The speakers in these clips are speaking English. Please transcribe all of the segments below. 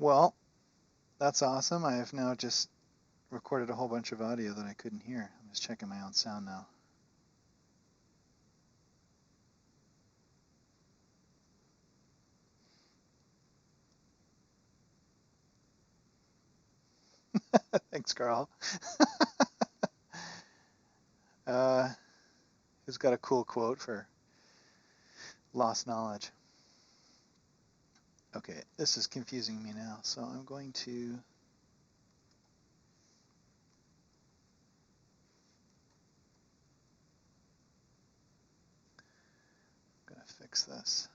Well, that's awesome. I have now just recorded a whole bunch of audio that I couldn't hear. I'm just checking my own sound now. Thanks, Carl. Who's got a cool quote for lost knowledge? Okay, this is confusing me now, so I'm going to fix this.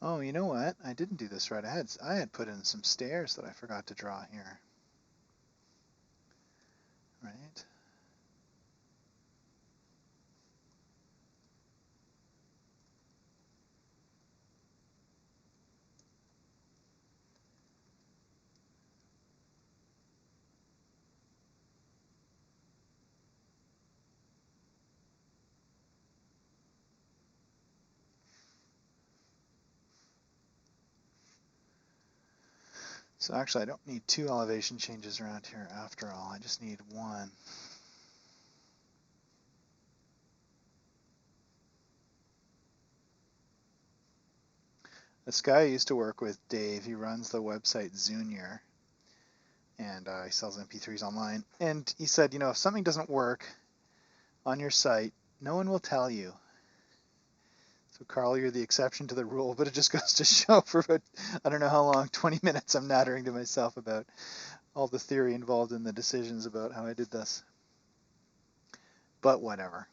Oh, you know what? I didn't do this right. I had put in some stairs that I forgot to draw here. Right? So actually, I don't need two elevation changes around here after all. I just need one. This guy I used to work with, Dave, he runs the website Zunier, and he sells MP3s online. And he said, if something doesn't work on your site, no one will tell you. So Carl, you're the exception to the rule, but it just goes to show for about, I don't know how long, 20 minutes I'm nattering to myself about all the theory involved in the decisions about how I did this. But whatever.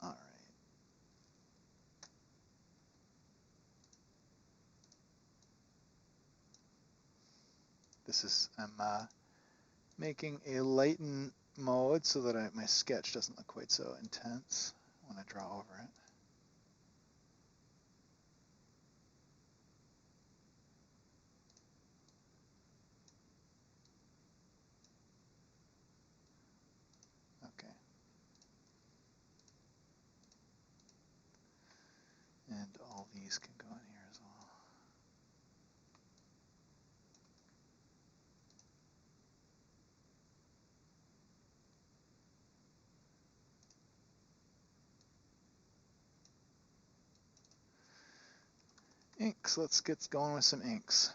All right. I'm making a lighten mode so that my sketch doesn't look quite so intense when I draw over it. Okay. And all these can go in here as well. Inks. Let's get going with some inks.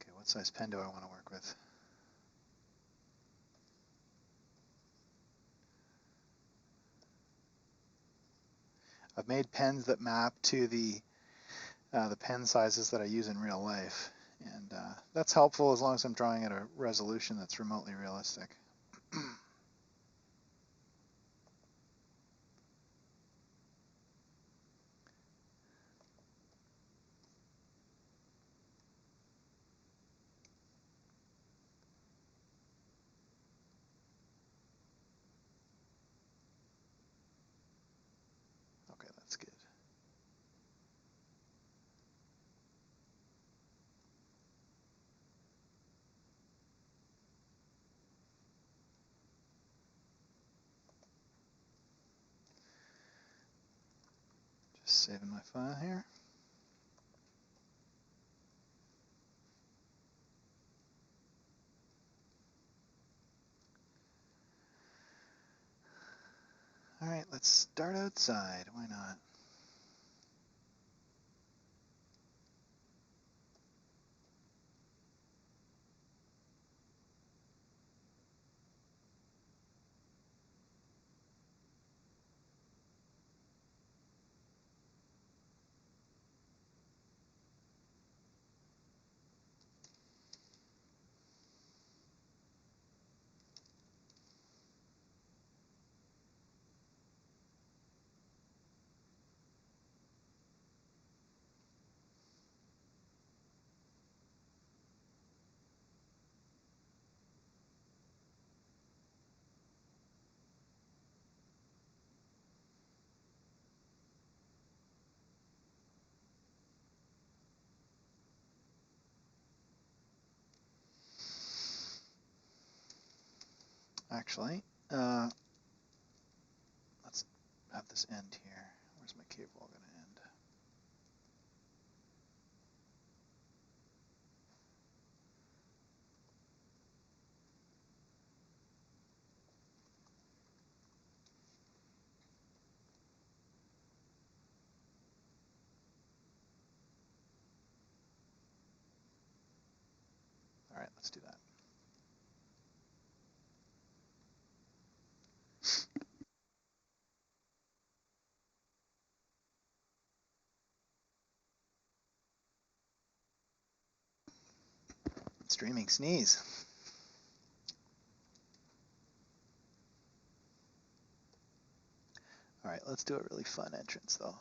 Okay, what size pen do I want to work with? I've made pens that map to the pen sizes that I use in real life, and that's helpful as long as I'm drawing at a resolution that's remotely realistic. Okay, that's good. Just saving my file here. All right, let's start outside. Why not? Actually, let's have this end here. Where's my cave wall going to end? All right, let's do that. Streaming sneeze. All right, let's do a really fun entrance though.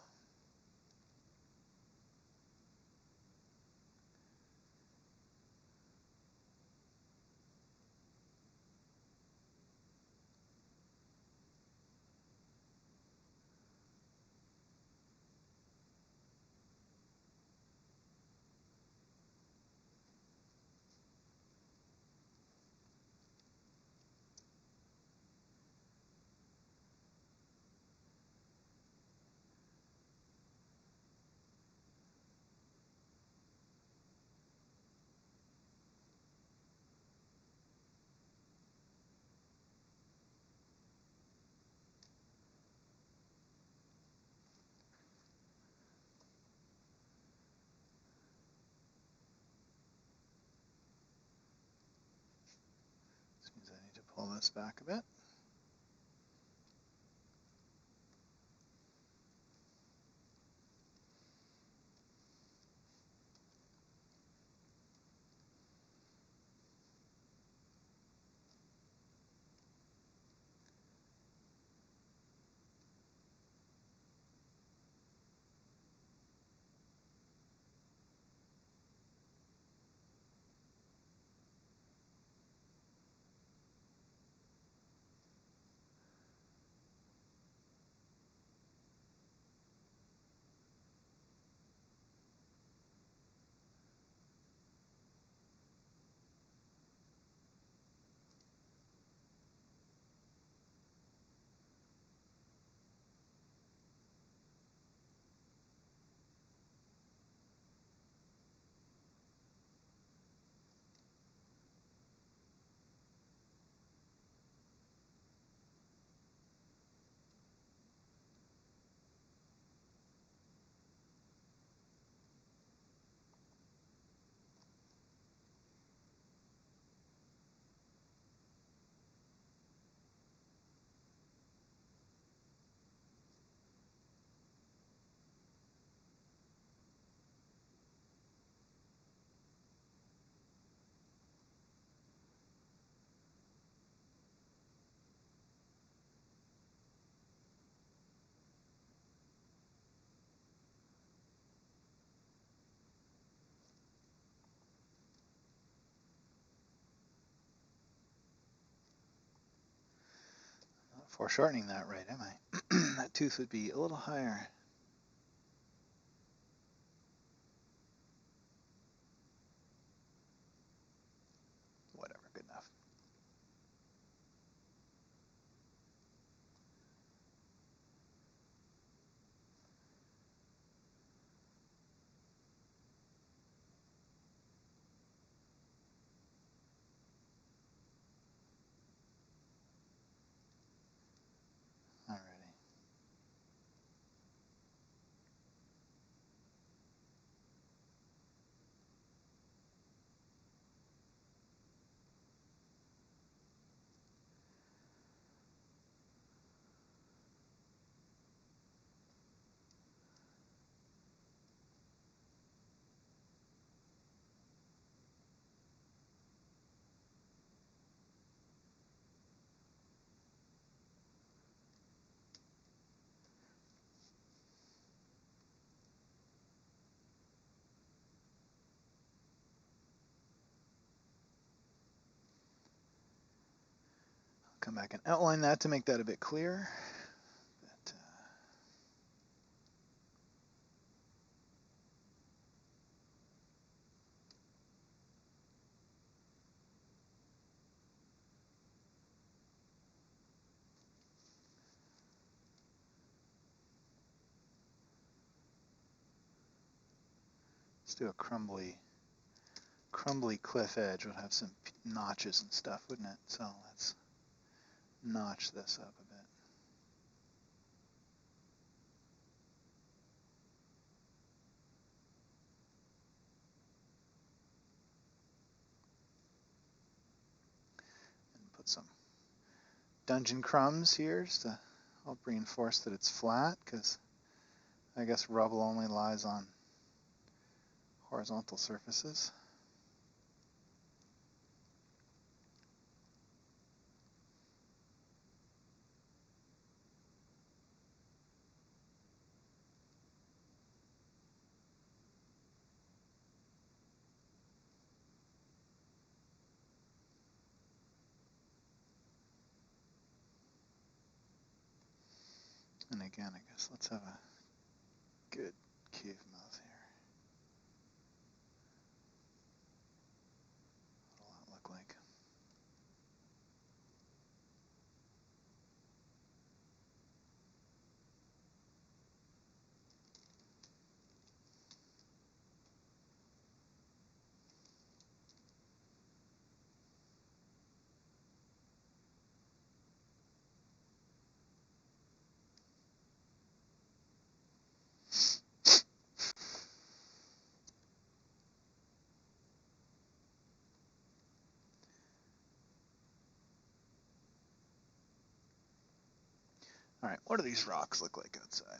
This means I need to pull this back a bit. Not foreshortening that right, am I? That tooth would be a little higher. Whatever, good enough. Alrighty. Come back and outline that to make that a bit clearer. But, Let's do a crumbly cliff edge. Would have some notches and stuff, wouldn't it? So let's notch this up a bit. And put some dungeon crumbs here just to help reinforce that it's flat, because I guess rubble only lies on horizontal surfaces. And again, I guess let's have a good cave mouth here. What'll that look like? All right, what do these rocks look like outside?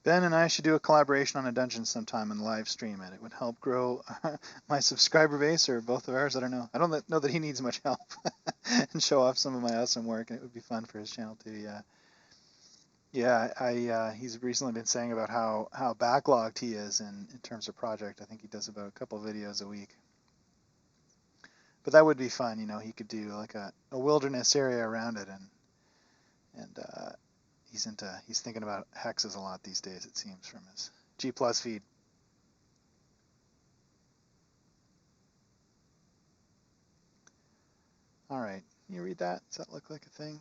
Ben and I should do a collaboration on a dungeon sometime and live stream it. It would help grow my subscriber base, or both of ours. I don't know. I don't know that he needs much help, and show off some of my awesome work, and it would be fun for his channel too. Yeah. He's recently been saying about how backlogged he is in terms of project. I think he does about a couple videos a week. But that would be fun. He could do like a wilderness area around it, and he's thinking about hexes a lot these days, it seems, from his G+ feed. All right, can you read that? Does that look like a thing?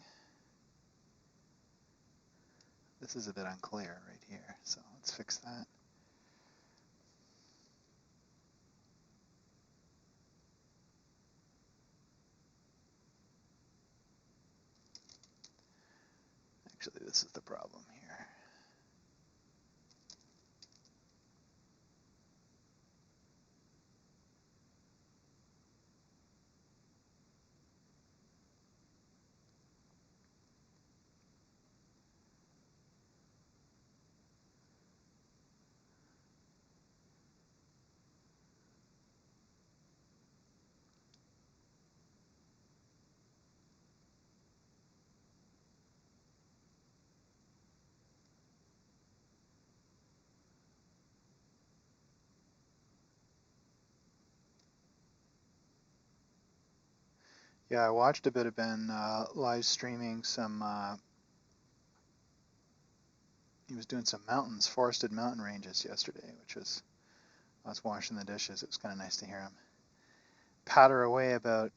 This is a bit unclear right here, so let's fix that. Actually, this is the problem here. Yeah, I watched a bit of Ben live streaming some. He was doing some mountains, forested mountain ranges yesterday, I was washing the dishes. It was kind of nice to hear him patter away about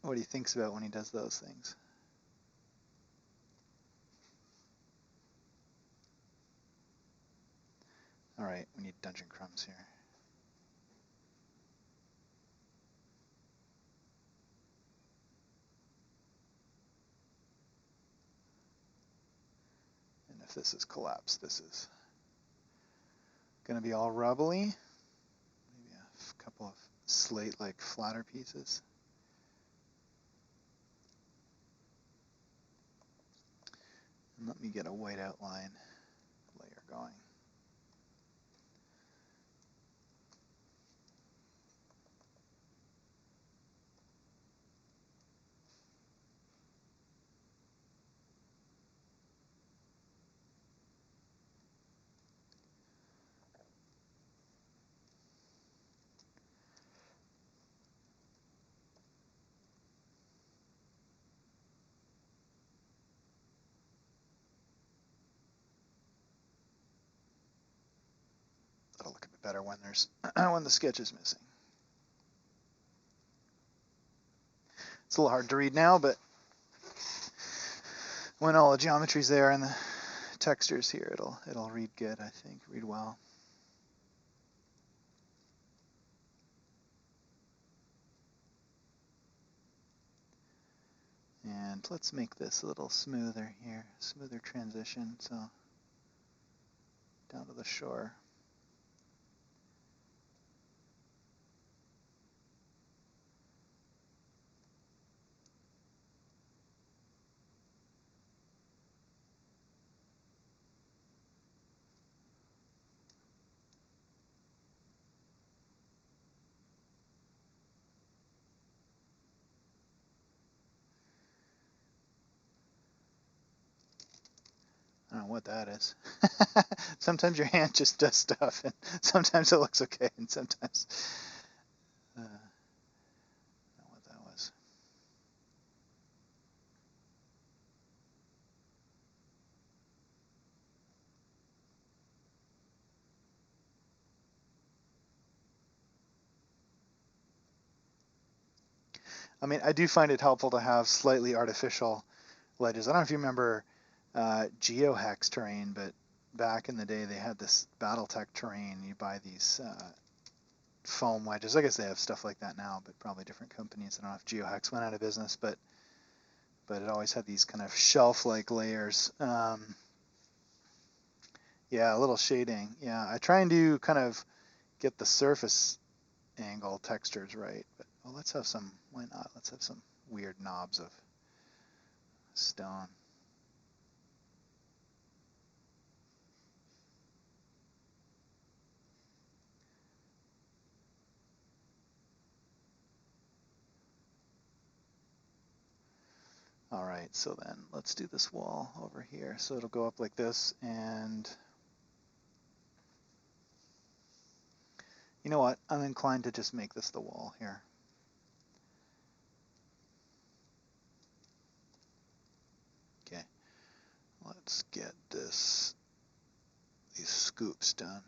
what he thinks about when he does those things. All right, we need dungeon crumbs here. And if this is collapsed, this is going to be all rubbly. Maybe a couple of slate-like flatter pieces. And let me get a white outline layer going. look a bit better when there's when the sketch is missing. It's a little hard to read now, but when all the geometry's there and the texture's here, it'll read good, I think, read well. And let's make this a little smoother here, smoother transition, so down to the shore. I don't know what that is. Sometimes your hand just does stuff, and sometimes it looks okay, and sometimes I don't know what that was. I mean, I do find it helpful to have slightly artificial ledges. I don't know if you remember GeoHex terrain, but back in the day they had this Battletech terrain. You buy these foam wedges. I guess they have stuff like that now, but probably different companies. I don't know if GeoHex went out of business, but it always had these kind of shelf-like layers. Yeah, a little shading. Yeah, I try and do kind of get the surface angle textures right. But well, let's have some. Why not? Let's have some weird knobs of stone. All right, so then let's do this wall over here. So it'll go up like this, and you know what? I'm inclined to just make this the wall here. Okay, let's get these scoops done.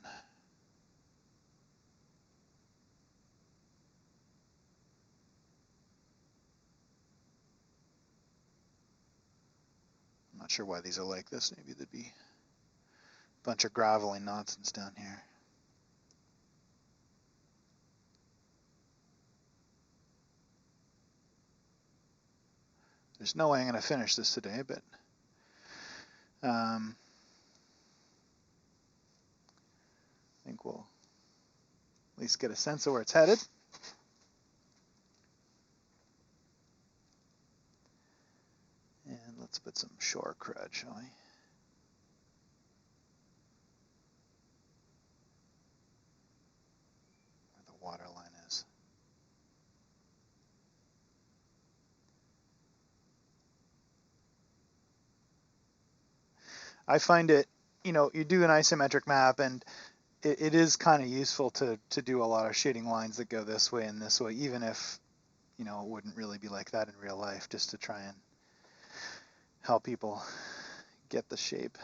I'm not sure why these are like this. Maybe there'd be a bunch of gravelly nonsense down here. There's no way I'm going to finish this today, but I think we'll at least get a sense of where it's headed. And let's put some shore crud, shall we? Where the water line is. I find it, you do an isometric map, and it is kind of useful to do a lot of shading lines that go this way and this way, even if, it wouldn't really be like that in real life, just to try and help people get the shape.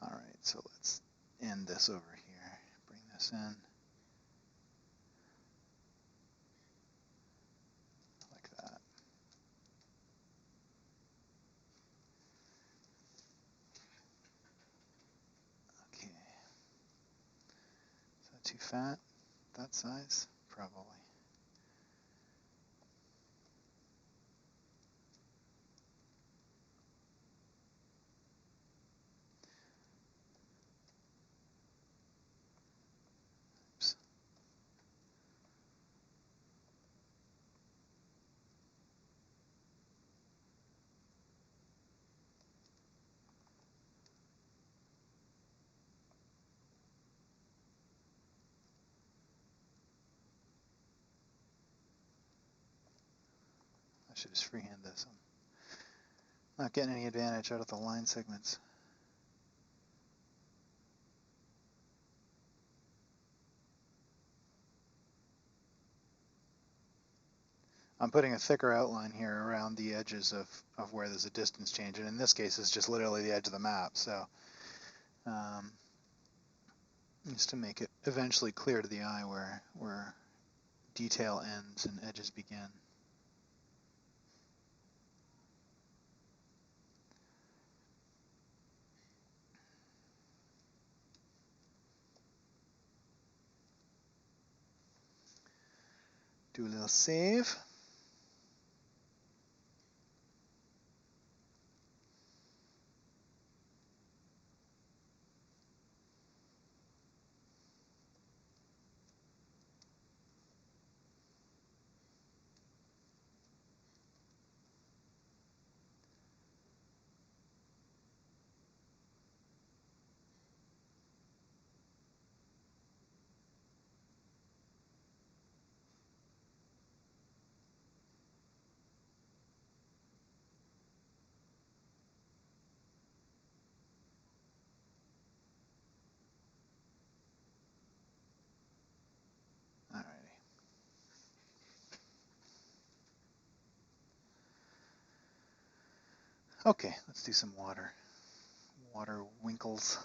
All right, so let's end this over here. Bring this in. Like that. Okay. Is that too fat? That size? Probably. Oops. I should just freehand this. I'm not getting any advantage out of the line segments. I'm putting a thicker outline here around the edges of where there's a distance change, and in this case it's just literally the edge of the map, so just to make it eventually clear to the eye where detail ends and edges begin. Do a little save. Alrighty. Okay, let's do some water. Water winkles.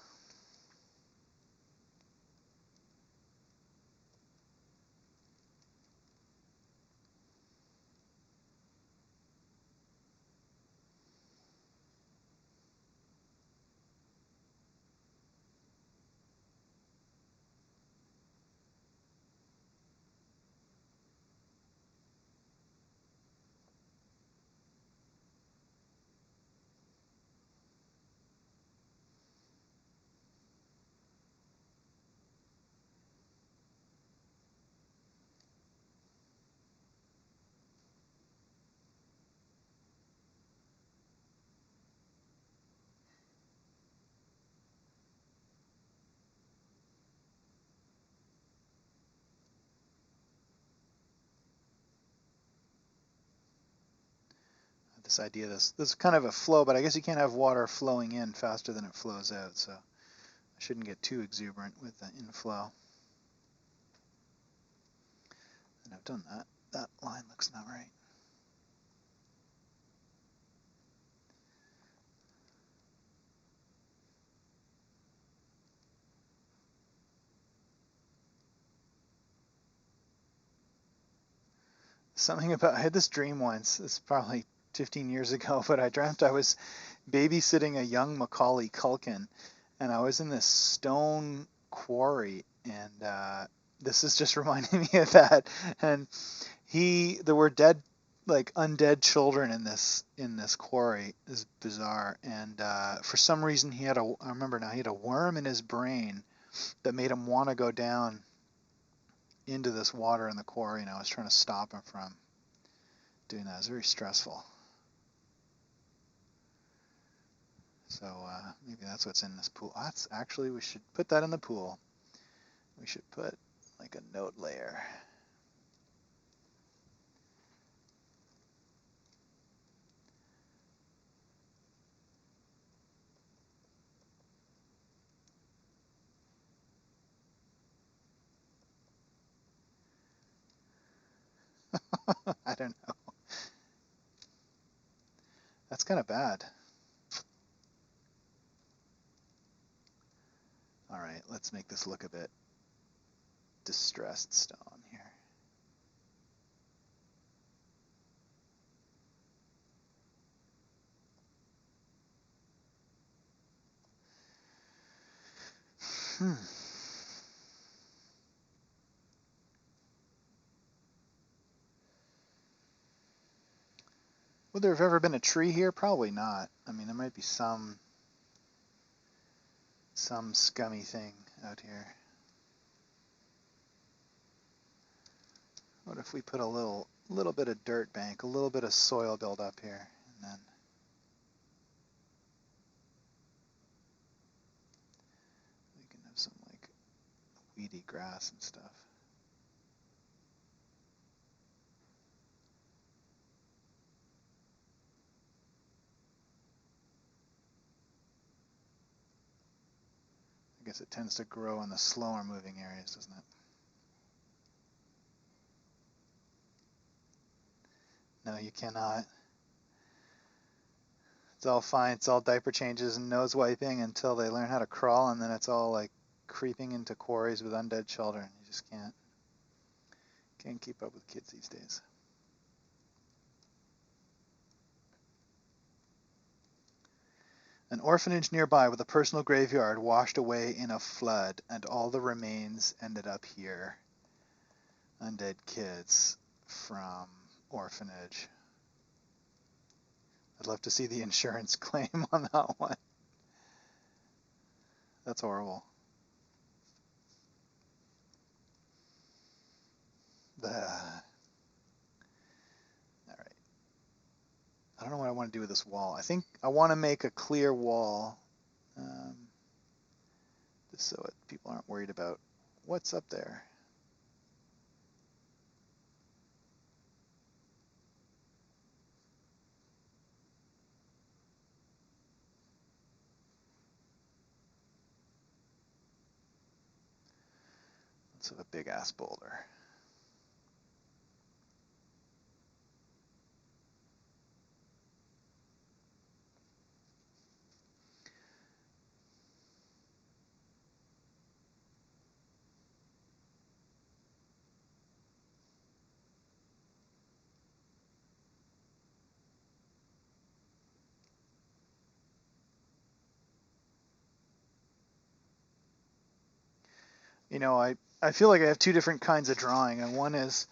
This idea, this is kind of a flow, but I guess you can't have water flowing in faster than it flows out, so I shouldn't get too exuberant with the inflow. And I've done that. That line looks not right. Something about, I had this dream once, it's probably 15 years ago, but I dreamt I was babysitting a young Macaulay Culkin, and I was in this stone quarry, and this is just reminding me of that. And there were dead, like undead children in this quarry. It's bizarre, and for some reason I remember now, he had a worm in his brain that made him want to go down into this water in the quarry, and I was trying to stop him from doing that. It was very stressful. So maybe that's what's in this pool. That's actually, we should put that in the pool. We should put like a note layer. I don't know. That's kind of bad. All right, let's make this look a bit distressed stone here. Would there have ever been a tree here? Probably not. I mean, there might be some scummy thing out here. What if we put a little bit of dirt bank, a little bit of soil build up here, and then we can have some like weedy grass and stuff. I guess it tends to grow in the slower moving areas, doesn't it? No, you cannot. It's all fine. It's all diaper changes and nose wiping until they learn how to crawl, and then it's all like creeping into quarries with undead children. You just can't keep up with kids these days. An orphanage nearby with a personal graveyard washed away in a flood, and all the remains ended up here. Undead kids from orphanage. I'd love to see the insurance claim on that one. That's horrible. All right. I don't know what I want to do with this wall. I think I want to make a clear wall, just so people aren't worried about what's up there. Let's have a big ass boulder. You know, I feel like I have two different kinds of drawing, and one is,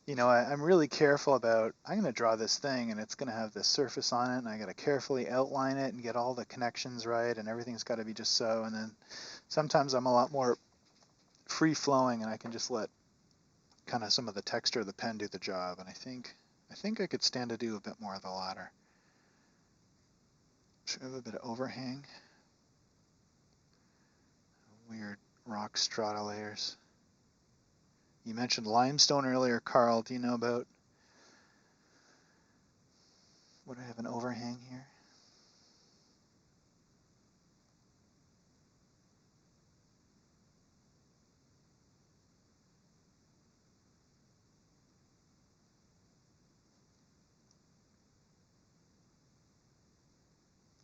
you know, I'm really careful about, I'm going to draw this thing and it's going to have this surface on it, and I got to carefully outline it and get all the connections right, and everything's got to be just so. And then sometimes I'm a lot more free flowing, and I can just let kind of some of the texture of the pen do the job. And I think I could stand to do a bit more of the latter. Should have a bit of overhang. Weird rock strata layers. You mentioned limestone earlier, Carl. Do you know about, would I have an overhang here?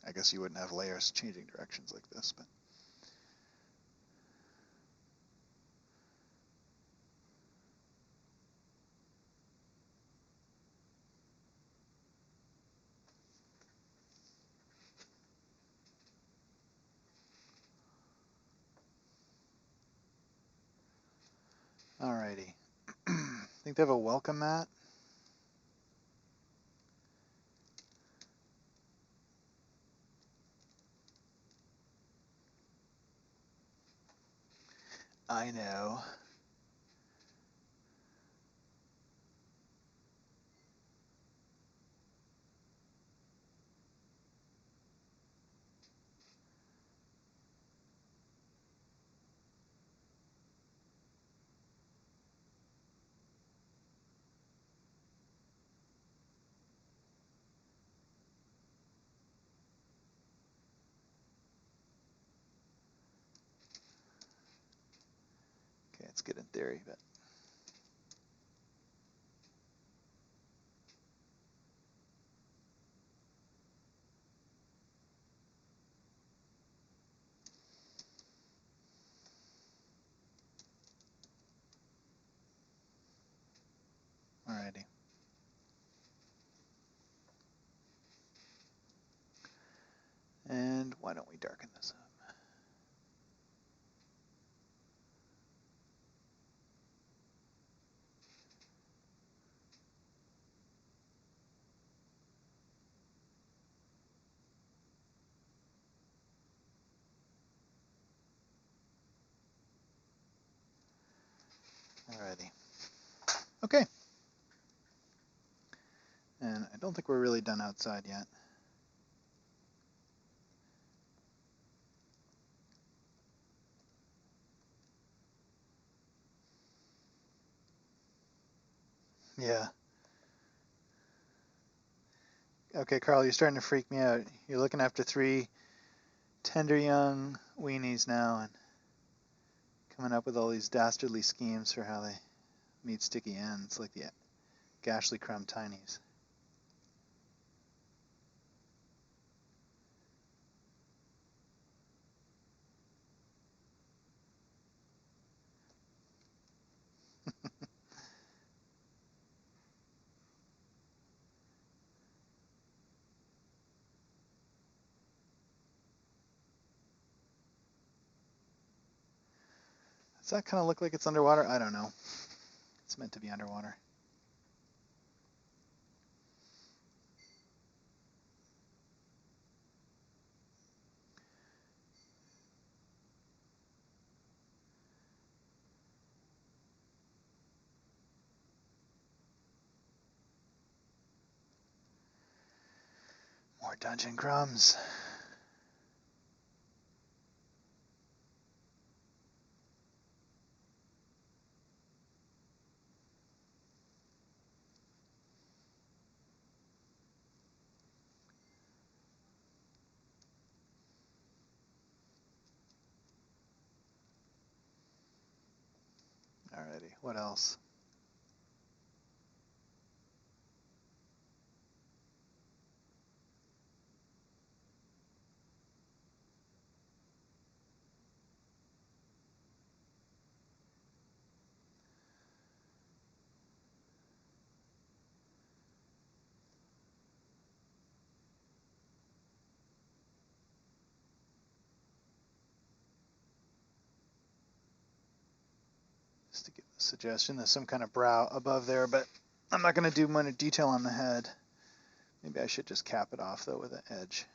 I guess you wouldn't have layers changing directions like this, but alrighty. Think they have a welcome mat? I know. Okay, it's good in theory, but alrighty. And why don't we darken this up? Alrighty. Okay. And I don't think we're really done outside yet. Yeah. Okay, Carl, you're starting to freak me out. You're looking after 3 tender young weenies now and coming up with all these dastardly schemes for how they meet sticky ends like the Gashly Crumb Tinies. Does that kind of look like it's underwater? I don't know. It's meant to be underwater. More dungeon crumbs. Alrighty, what else? Just to give a suggestion, there's some kind of brow above there, but I'm not going to do much detail on the head. Maybe I should just cap it off though with an edge.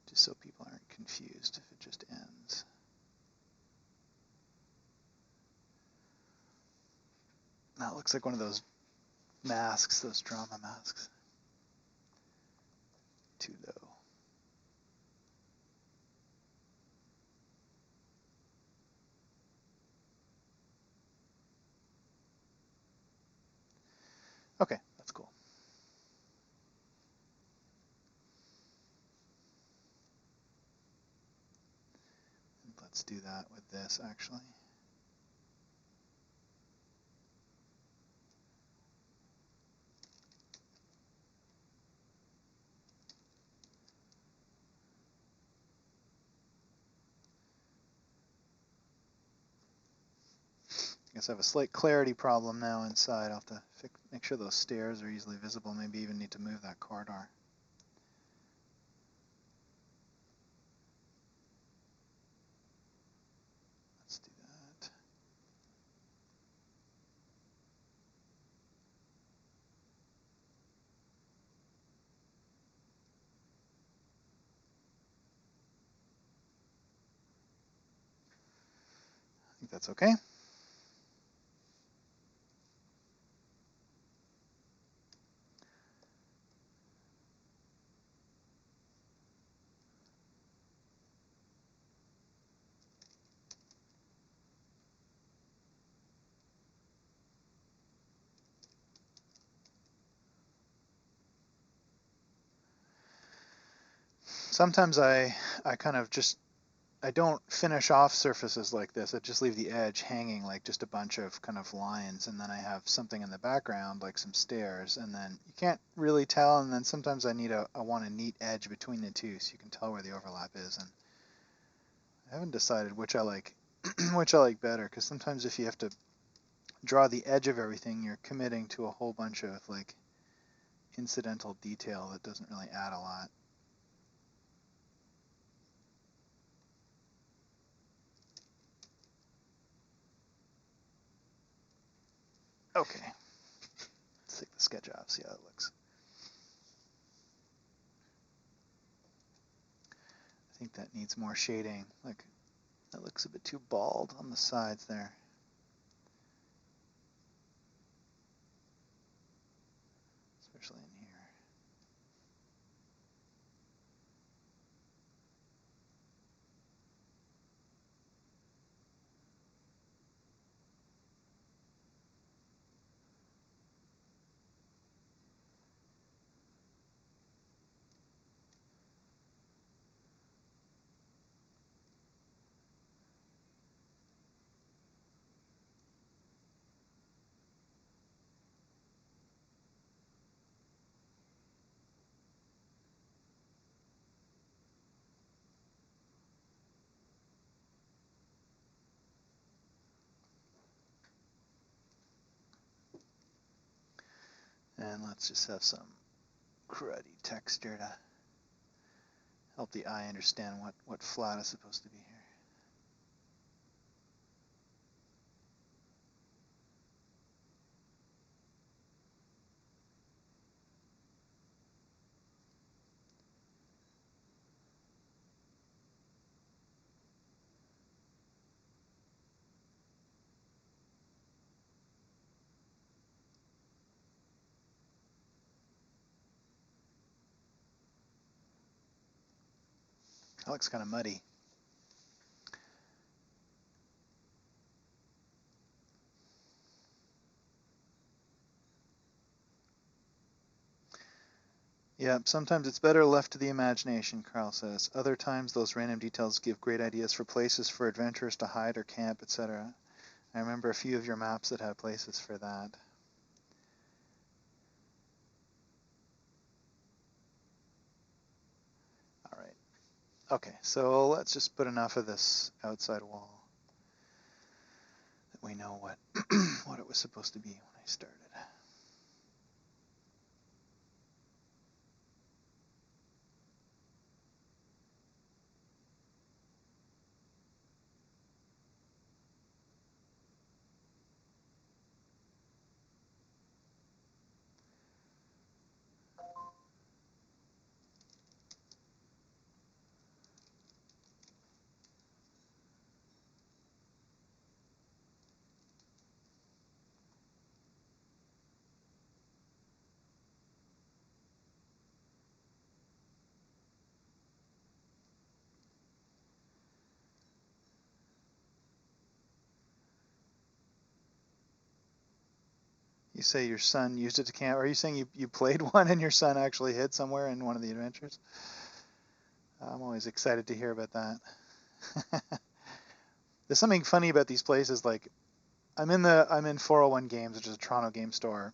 Just so people aren't confused if it just ends. That looks like one of those masks, those drama masks. Too low. Okay, that's cool. Let's do that with this actually. I guess I have a slight clarity problem now inside. I'll have to make sure those stairs are easily visible. Maybe even need to move that corridor. Let's do that. I think that's okay. Sometimes I kind of just, I don't finish off surfaces like this. I just leave the edge hanging like just a bunch of kind of lines, and then I have something in the background like some stairs, and then you can't really tell, and then sometimes I want a neat edge between the two so you can tell where the overlap is. And I haven't decided which I like which I like better, because sometimes if you have to draw the edge of everything, you're committing to a whole bunch of like incidental detail that doesn't really add a lot. Okay, let's take the sketch off, see how it looks. I think that needs more shading. Like, that looks a bit too bald on the sides there. Especially in here. And let's just have some cruddy texture to help the eye understand what flat is supposed to be here. That looks kind of muddy. Yeah, sometimes it's better left to the imagination, Carl says. Other times those random details give great ideas for places for adventurers to hide or camp, etc. I remember a few of your maps that have places for that. All right. Okay, so let's just put enough of this outside wall that we know what what it was supposed to be when I started. You say your son used it to camp. Are you saying you played one and your son actually hid somewhere in one of the adventures? I'm always excited to hear about that. There's something funny about these places. Like I'm in 401 Games, which is a Toronto game store,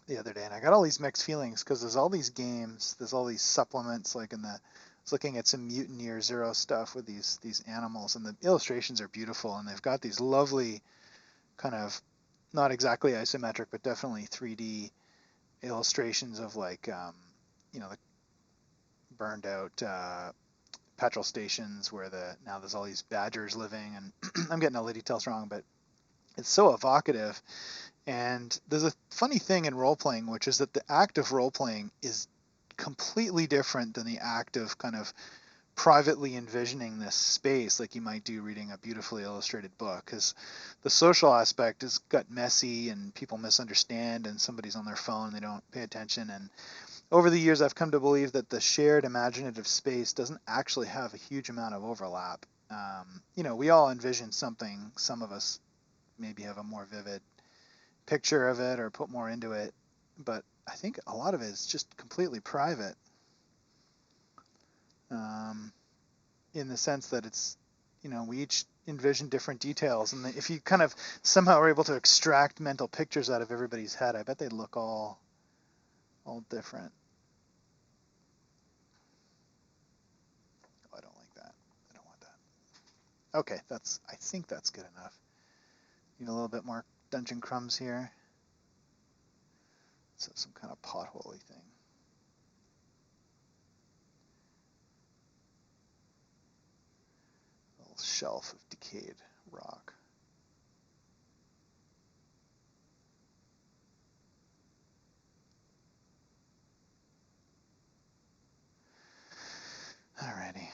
the other day, and I got all these mixed feelings because there's all these games, there's all these supplements. Like I was looking at some Mutant Year Zero stuff with these animals, and the illustrations are beautiful, and they've got these lovely kind of not exactly isometric, but definitely 3D illustrations of like the burned out petrol stations where now there's all these badgers living, and I'm getting all the details wrong, but it's so evocative. And there's a funny thing in role playing, which is that the act of role playing is completely different than the act of kind of privately envisioning this space like you might do reading a beautifully illustrated book, because the social aspect has got messy and people misunderstand and somebody's on their phone and they don't pay attention. And over the years I've come to believe that the shared imaginative space doesn't actually have a huge amount of overlap. We all envision something. Some of us maybe have a more vivid picture of it or put more into it, but I think a lot of it is just completely private, in the sense that it's, we each envision different details, and if you kind of somehow are able to extract mental pictures out of everybody's head, I bet they look all different. Oh, I don't like that. I don't want that. Okay, I think that's good enough. Need a little bit more dungeon crumbs here. So some kind of potholey thing. A little shelf of decayed rock. Alrighty.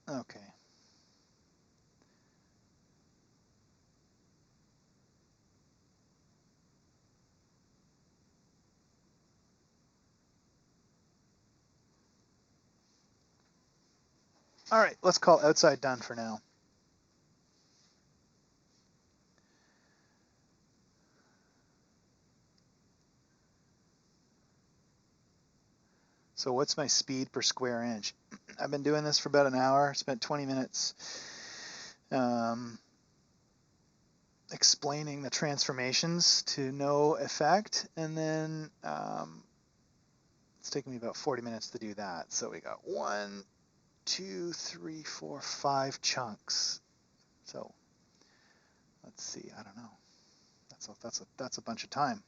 Okay. All right, let's call outside done for now. So what's my speed per square inch? I've been doing this for about an hour, spent 20 minutes explaining the transformations to no effect, and then it's taking me about 40 minutes to do that. So we got 1, 2, 3, 4, 5 chunks. So let's see. I don't know. That's a bunch of time.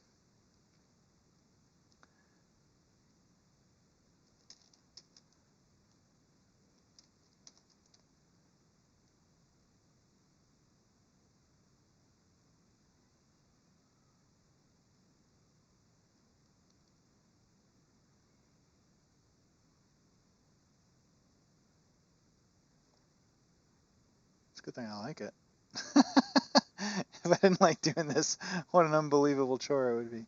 It's a good thing I like it. If I didn't like doing this, what an unbelievable chore it would be.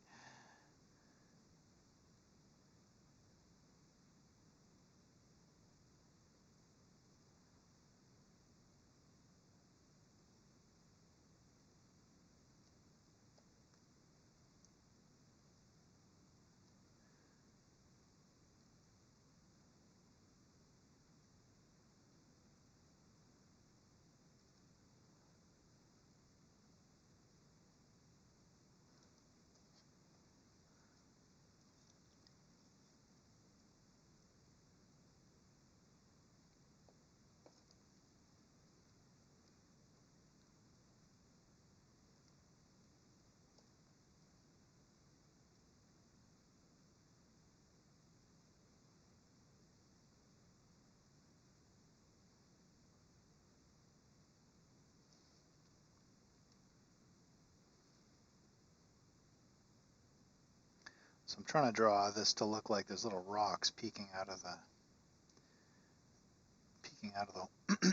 So I'm trying to draw this to look like there's little rocks peeking out of the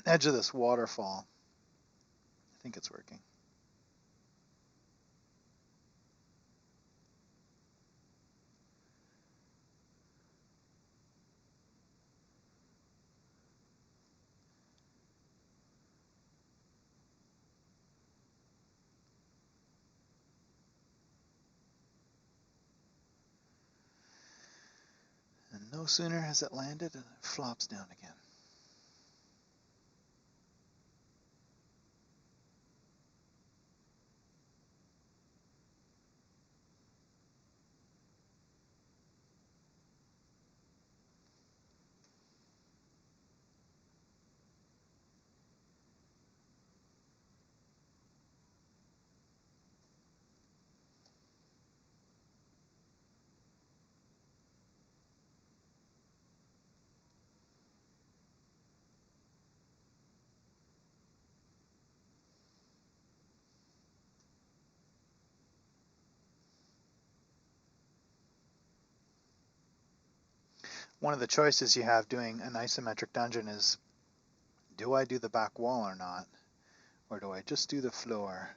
edge of this waterfall. I think it's working. And no sooner has it landed than it flops down again. One of the choices you have doing an isometric dungeon is, do I do the back wall or not? Or do I just do the floor?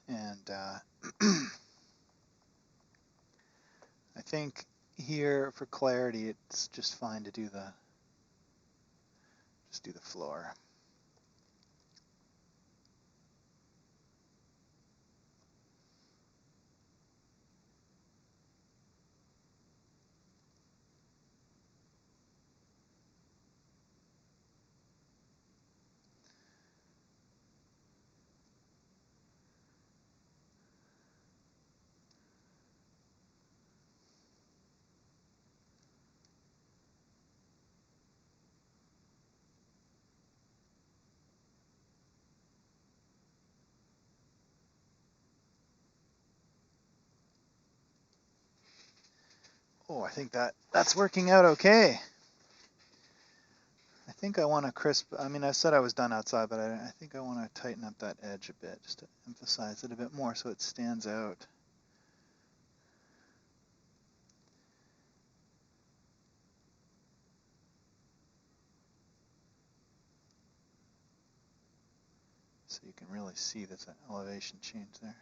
And I think here, for clarity, it's just fine to do the floor. Oh, I think that's working out okay. I think I want to crisp. I mean, I said I was done outside, but I think I want to tighten up that edge a bit, just to emphasize it a bit more so it stands out. So you can really see there's an elevation change there.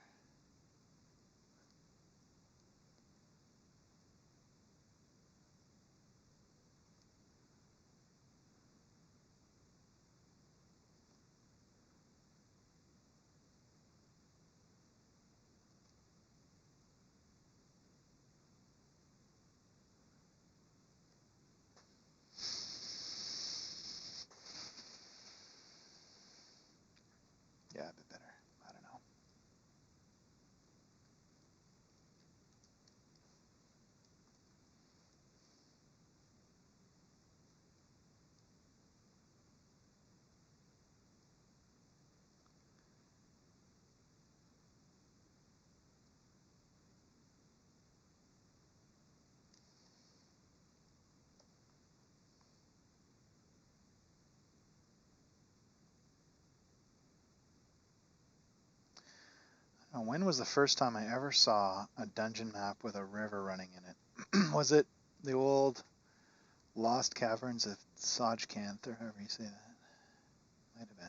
Yeah, a bit better. I don't know. Now, when was the first time I ever saw a dungeon map with a river running in it? Was it the old Lost Caverns of Sajkanth, or however you say that? Might have been.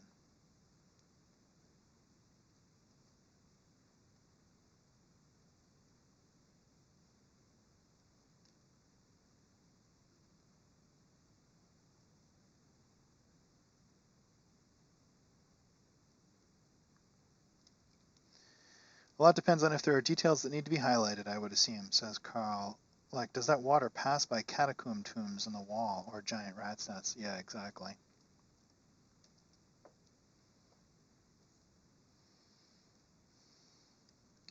A lot depends on if there are details that need to be highlighted, I would assume, says Carl. Like, does that water pass by catacomb tombs in the wall or giant rat's nests? Yeah, exactly.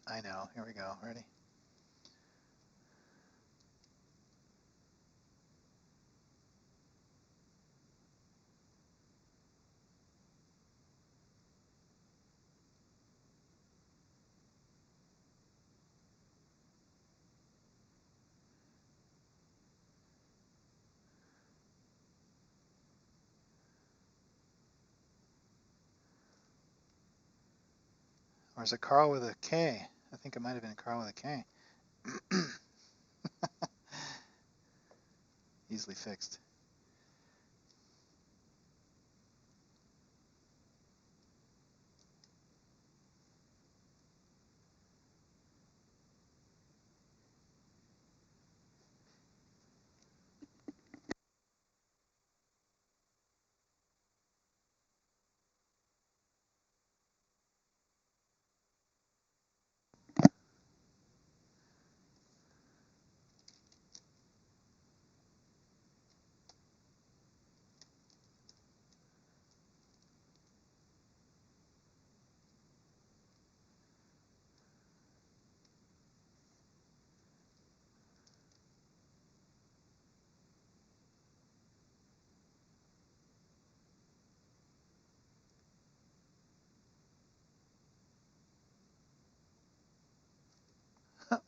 I know. Here we go. Ready? Or is it Carl with a K? I think it might have been Carl with a K. Easily fixed.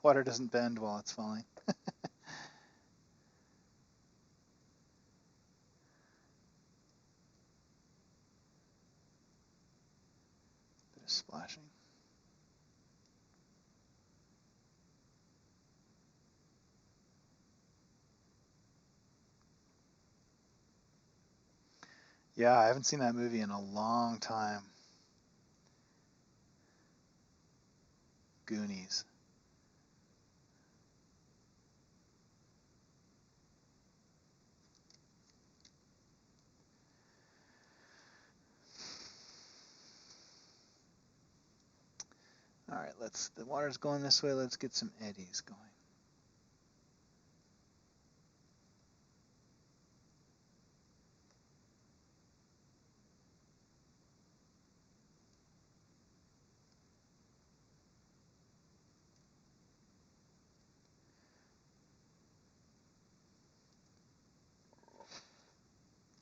Water doesn't bend while it's falling. Bit of splashing. Yeah, I haven't seen that movie in a long time. Goonies. All right, the water's going this way. Let's get some eddies going.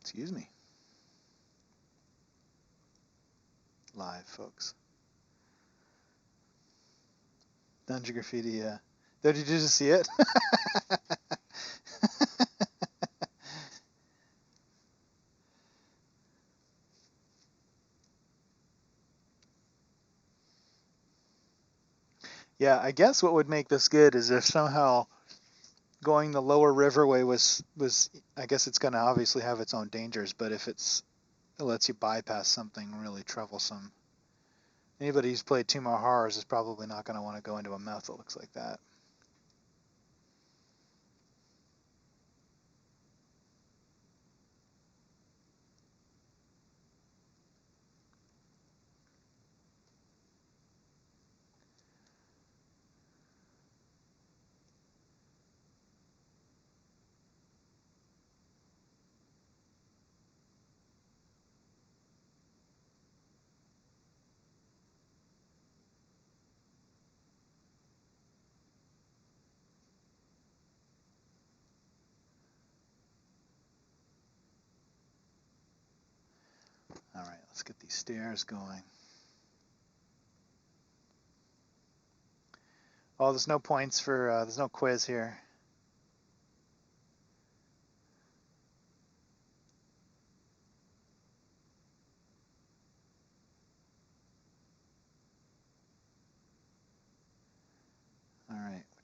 Excuse me. Live, folks. Dungeon graffiti, yeah. Did you just see it? Yeah, I guess what would make this good is if somehow going the lower riverway was I guess it's going to obviously have its own dangers, but if it lets you bypass something really troublesome. Anybody who's played Two More Horrors is probably not going to want to go into a mouth that looks like that. All right, let's get these stairs going. Oh, there's no points for, there's no quiz here.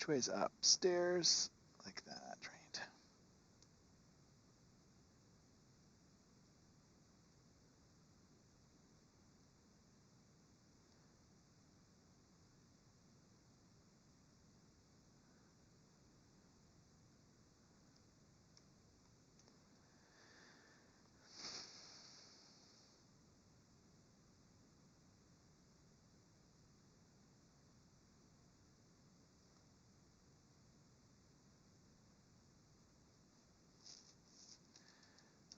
Which way's upstairs? Like that, right?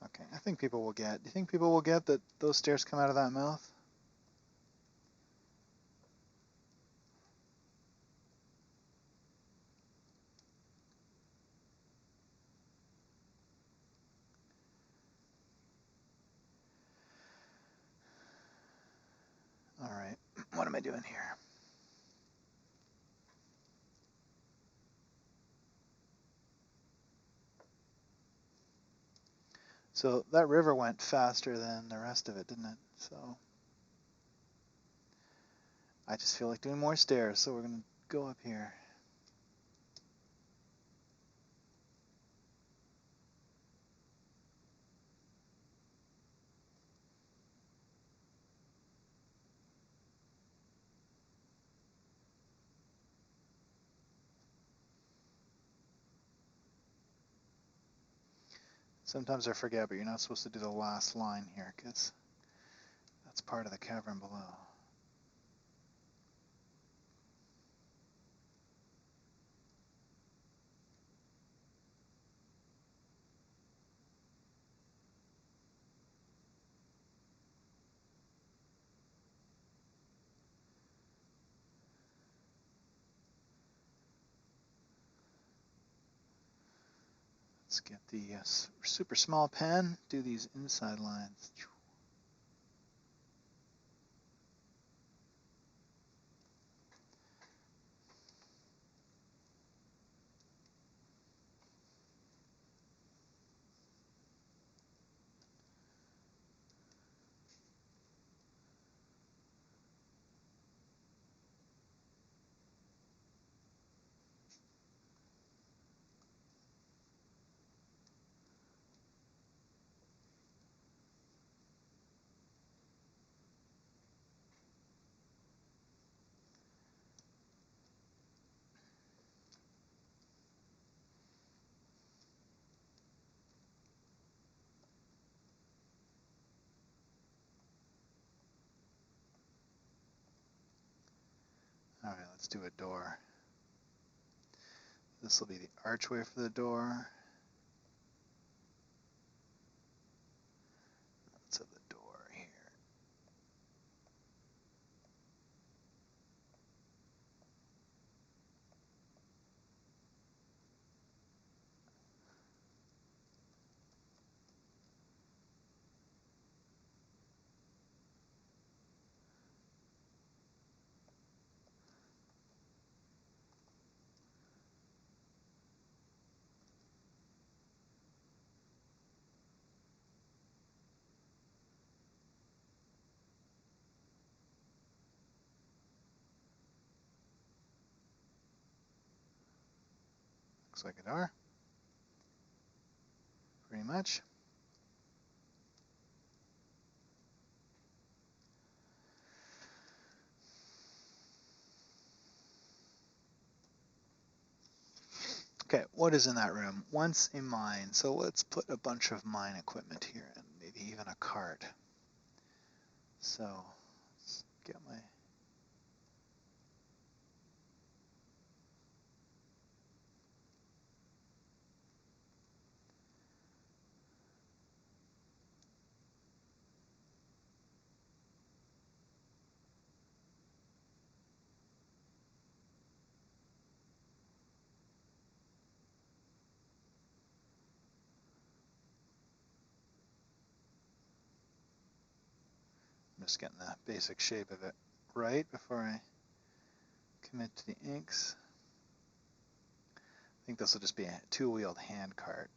Okay, I think people will get. Do you think people will get that those stairs come out of that mouth? All right, what am I doing here? So that river went faster than the rest of it, didn't it? So I just feel like doing more stairs, so we're gonna go up here. Sometimes I forget, but you're not supposed to do the last line here, because that's part of the cavern below. Let's get the super small pen, do these inside lines. All right, let's do a door. This will be the archway for the door. Let's have the door here. Looks like a door. Pretty much. Okay, what is in that room? Once a mine. So let's put a bunch of mine equipment here and maybe even a cart. So let's get my... I'm just getting the basic shape of it right before I commit to the inks. I think this will just be a two-wheeled hand cart.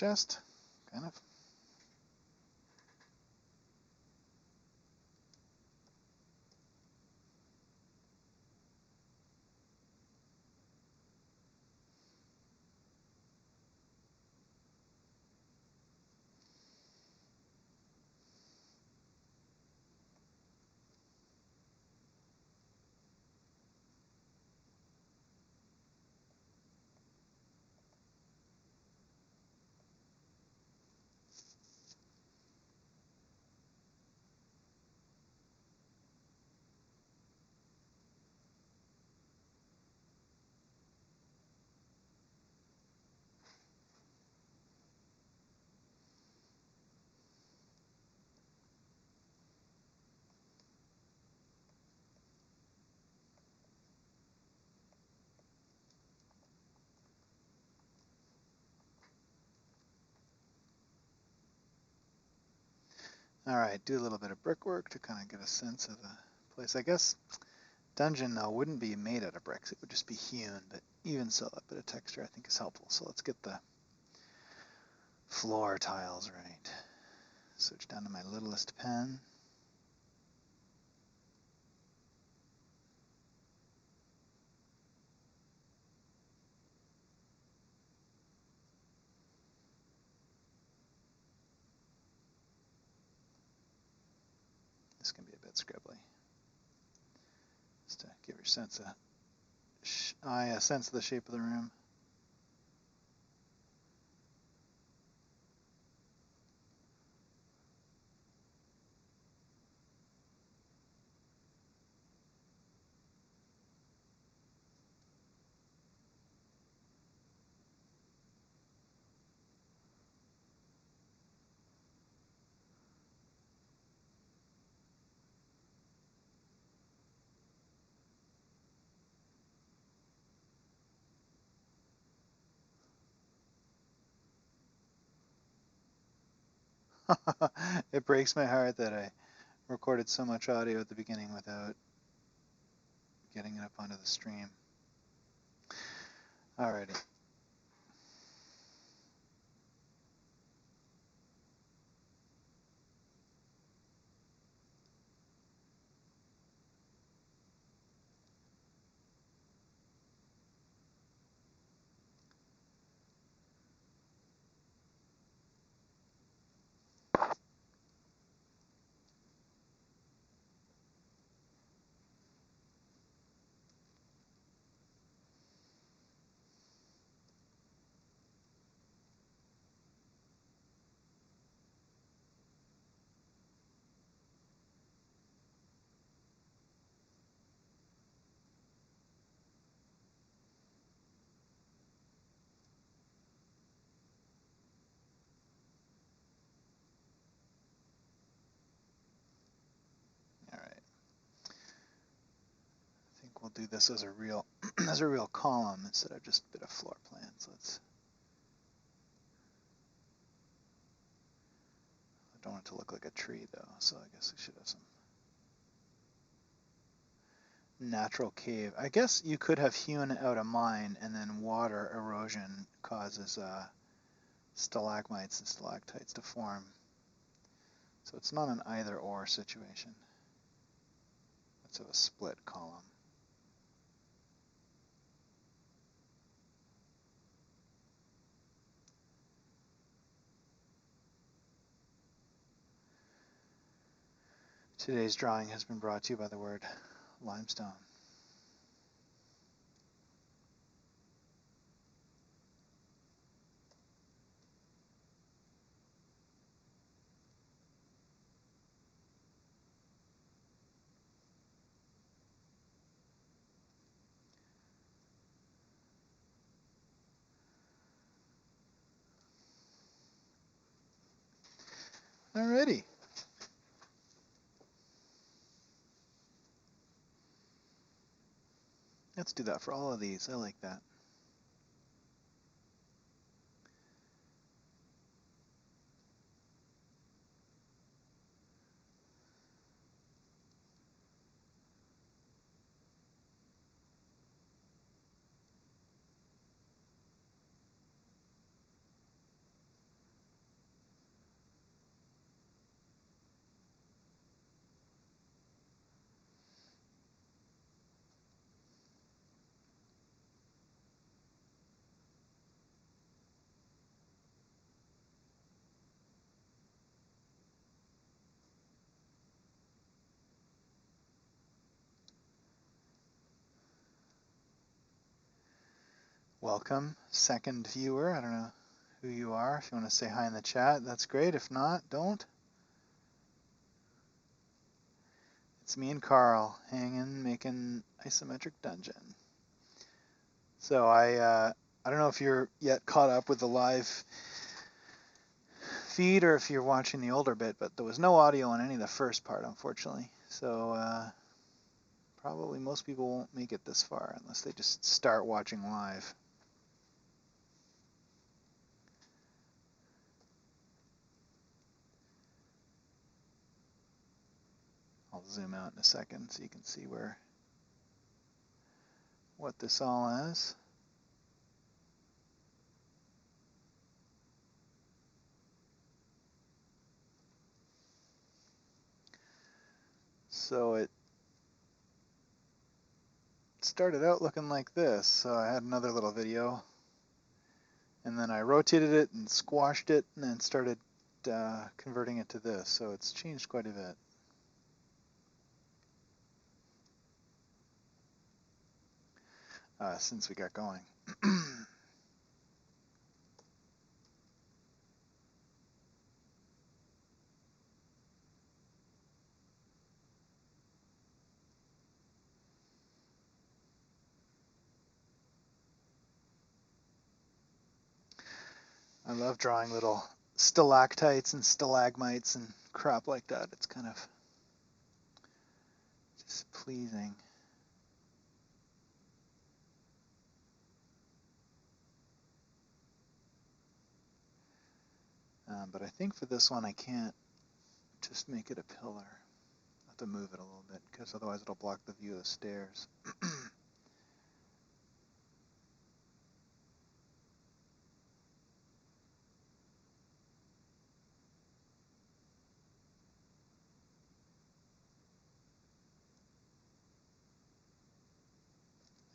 chest, kind of. All right, do a little bit of brickwork to kind of get a sense of the place. I guess dungeon, though, wouldn't be made out of bricks. It would just be hewn, but even so, that bit of texture I think is helpful. So let's get the floor tiles right. Switch down to my littlest pen. This can be a bit scribbly. Just to give your sense of a sense of the shape of the room. It breaks my heart that I recorded so much audio at the beginning without getting it up onto the stream. Alrighty. We'll do this as a real as a real column instead of just a bit of floor plans. I don't want it to look like a tree though, so I guess we should have some natural cave. I guess you could have hewn out a mine and then water erosion causes stalagmites and stalactites to form. So it's not an either or situation. It's a split column. Today's drawing has been brought to you by the word limestone. Alrighty. Let's do that for all of these. I like that. Welcome, second viewer. I don't know who you are. If you want to say hi in the chat, that's great. If not, don't. It's me and Carl hanging, making Isometric Dungeon. So I don't know if you're yet caught up with the live feed or if you're watching the older bit, but there was no audio on any of the first part, unfortunately. So probably most people won't make it this far unless they just start watching live. I'll zoom out in a second so you can see what this all is. So it started out looking like this. So I had another little video, and then I rotated it and squashed it, and then started converting it to this. So it's changed quite a bit. Since we got going. I love drawing little stalactites and stalagmites and crap like that. It's kind of just pleasing. But I think for this one I can't just make it a pillar. I have to move it a little bit because otherwise it'll block the view of the stairs.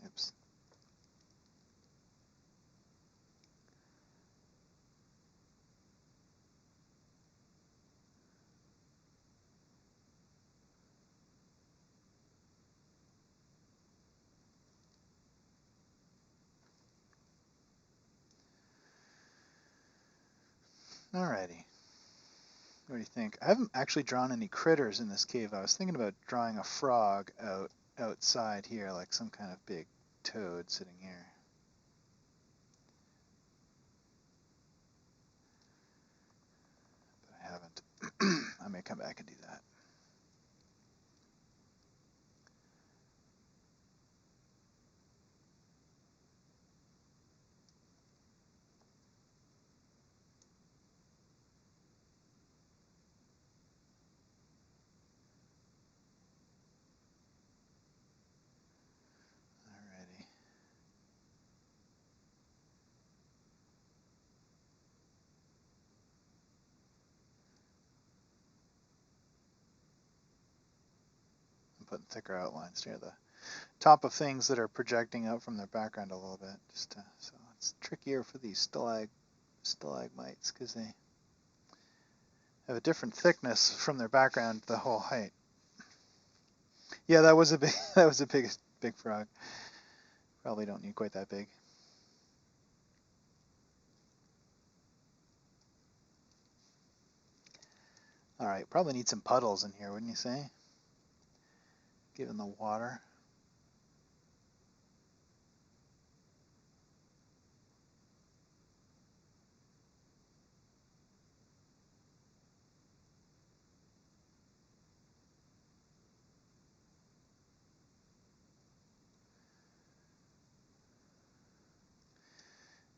Oops. Alrighty. What do you think? I haven't actually drawn any critters in this cave. I was thinking about drawing a frog outside here, like some kind of big toad sitting here. But I haven't. I may come back and do that. Alrighty. I'm putting thicker outlines near the top of things that are projecting out from their background a little bit. So it's trickier for these stalagmites because they have a different thickness from their background the whole height. Yeah, that was a big frog. Probably don't need quite that big. All right, probably need some puddles in here, wouldn't you say? Given the water.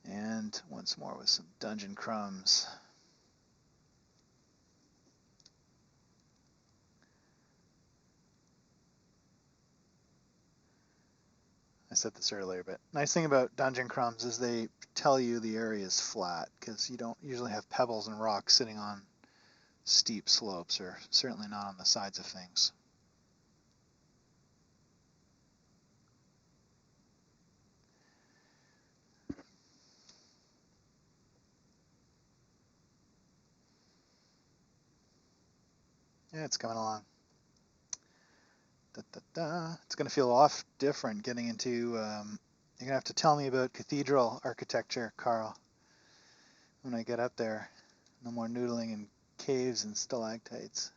And once more with some dungeon crumbs. I said this earlier, but nice thing about dungeon crumbs is they tell you the area is flat because you don't usually have pebbles and rocks sitting on steep slopes, or certainly not on the sides of things. Yeah, it's coming along. It's going to feel off different getting into You're going to have to tell me about cathedral architecture, Carl, when I get up there. No more noodling in caves and stalactites.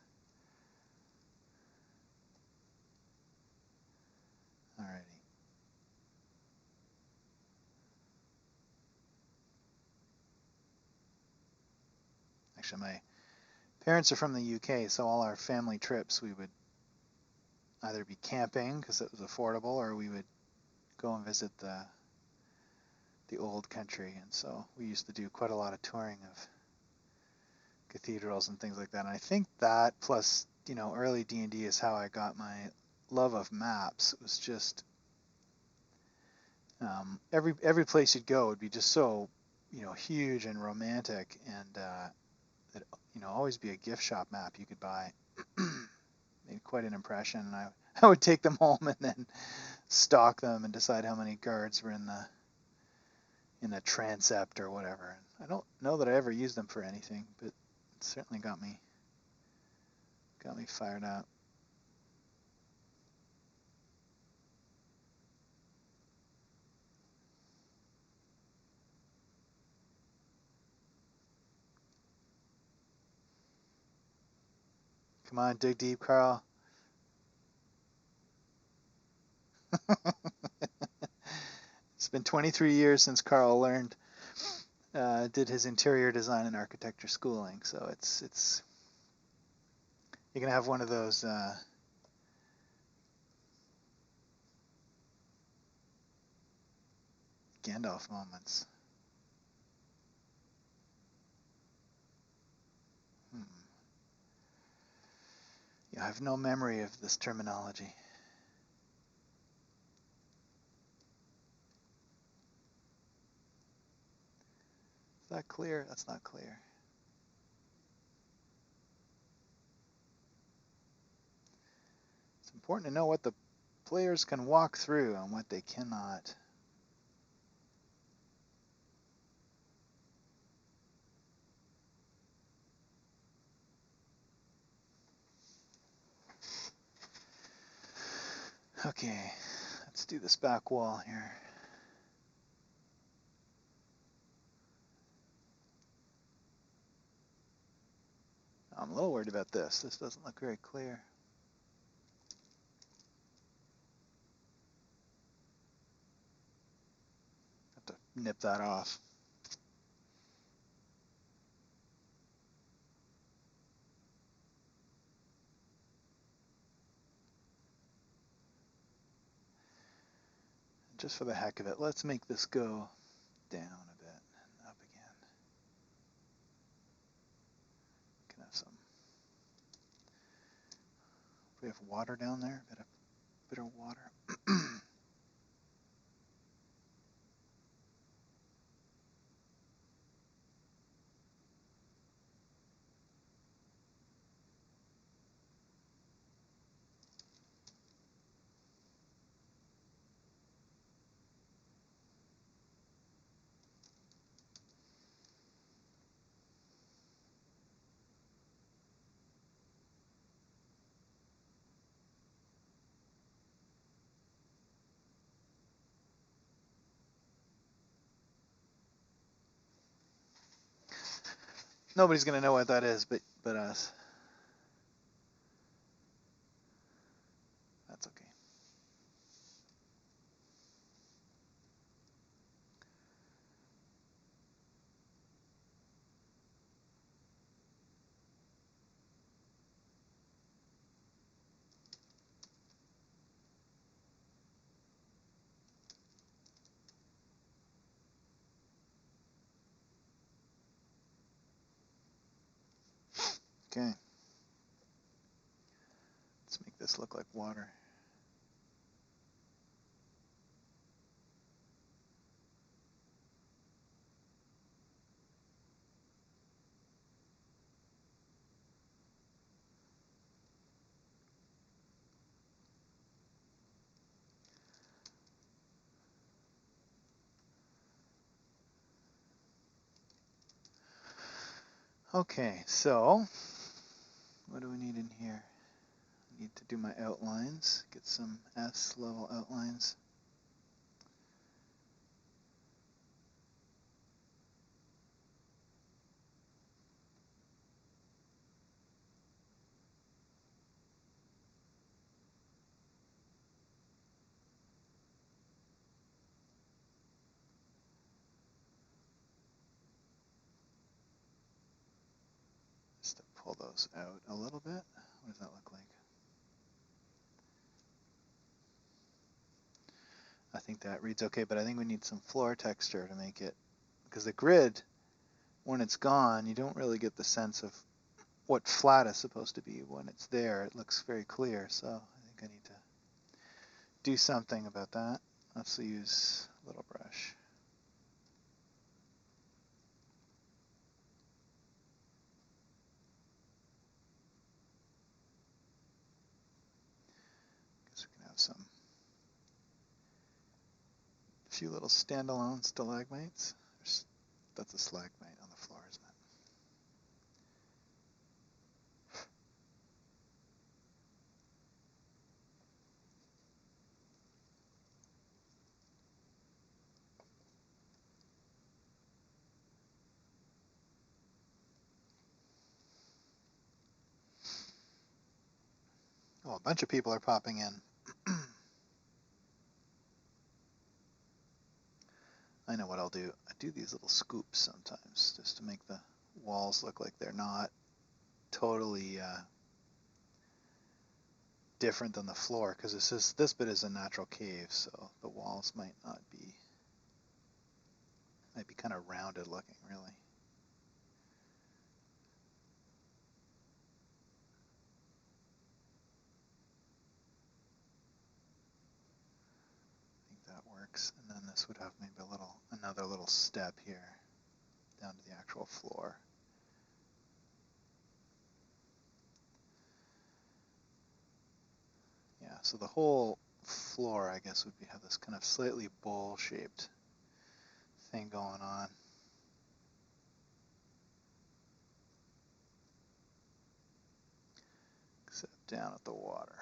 Alrighty. Actually, my parents are from the UK, so all our family trips we would either be camping because it was affordable, or we would go and visit the old country. And so we used to do quite a lot of touring of cathedrals and things like that. And I think that plus, early D&D is how I got my love of maps. It was just every place you'd go would be just so huge and romantic, and it'd always be a gift shop map you could buy. Made quite an impression, and I would take them home and then stock them and decide how many guards were in the transept or whatever. I don't know that I ever used them for anything, but it certainly got me fired up. Come on, dig deep, Carl. It's been 23 years since Carl did his interior design and architecture schooling, so it's you're gonna have one of those Gandalf moments. I have no memory of this terminology. Is that clear? That's not clear. It's important to know what the players can walk through and what they cannot. Okay, let's do this back wall here. I'm a little worried about this. This doesn't look very clear. Have to nip that off. Just for the heck of it, let's make this go down a bit and up again. Can have some. We have water down there. A bit of water. Nobody's gonna know what that is, but us. That's okay. Okay. Let's make this look like water. Okay, so what do we need in here? I need to do my outlines, get some S level outlines. pull those out a little bit. What does that look like? I think that reads okay, but I think we need some floor texture to make it, because the grid, when it's gone, you don't really get the sense of what flat is supposed to be. When it's there, it looks very clear, so I think I need to do something about that. Let's use a little brush. Guess we can have a few little standalone stalagmites. That's a stalagmite on the floor, isn't it? Oh, a bunch of people are popping in. I know what I'll do. I do these little scoops sometimes just to make the walls look like they're not totally different than the floor, because this bit is a natural cave, so the walls might be kind of rounded looking, really. I think that works, and then this would have maybe another little step here down to the actual floor. Yeah, so the whole floor, I guess, would have this kind of slightly bowl-shaped thing going on. Except down at the water.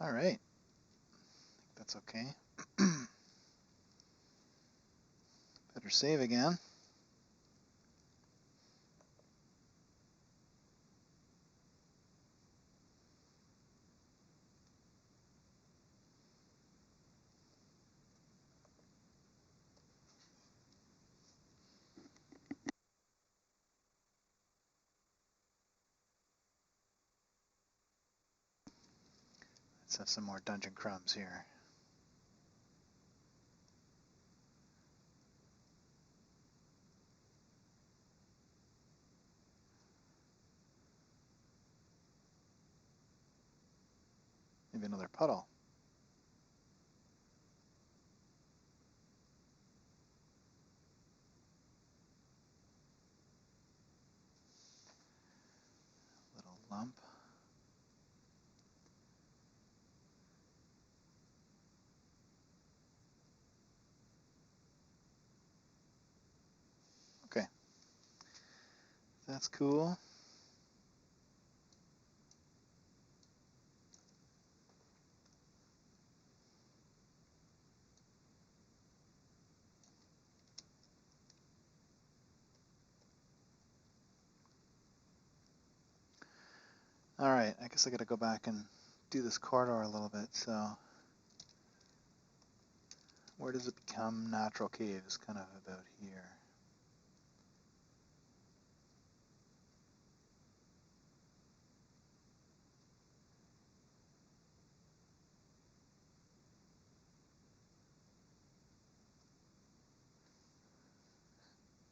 All right, I think that's okay. Better save again. Let's have some more dungeon crumbs here. Maybe another puddle. Little lump. Okay. That's cool. All right, I guess I got to go back and do this corridor a little bit. So where does it become natural caves? Kind of about here.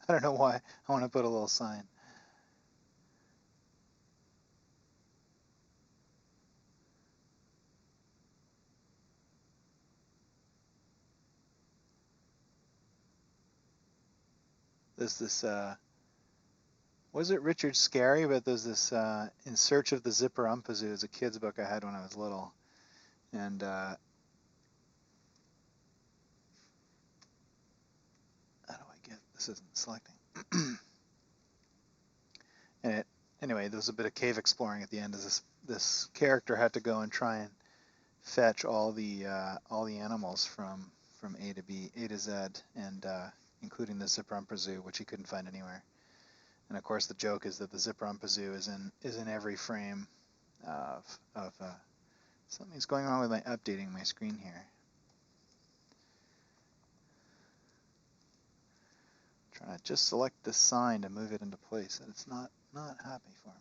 I don't know why I want to put a little sign. There's this, Was it Richard Scarry? But there's this In Search of the Zipper Umpazoo. It's a kid's book I had when I was little. And how do I get, this isn't selecting. And anyway, there was a bit of cave exploring at the end as this character had to go and try and fetch all the animals from A to B, A to Z, and including the Zipper Umpazoo, which he couldn't find anywhere. And of course, the joke is that the Zipper Umpazoo is in every frame of something's going on with my updating my screen here. I'm trying to just select the sign to move it into place, and it's not happy for me.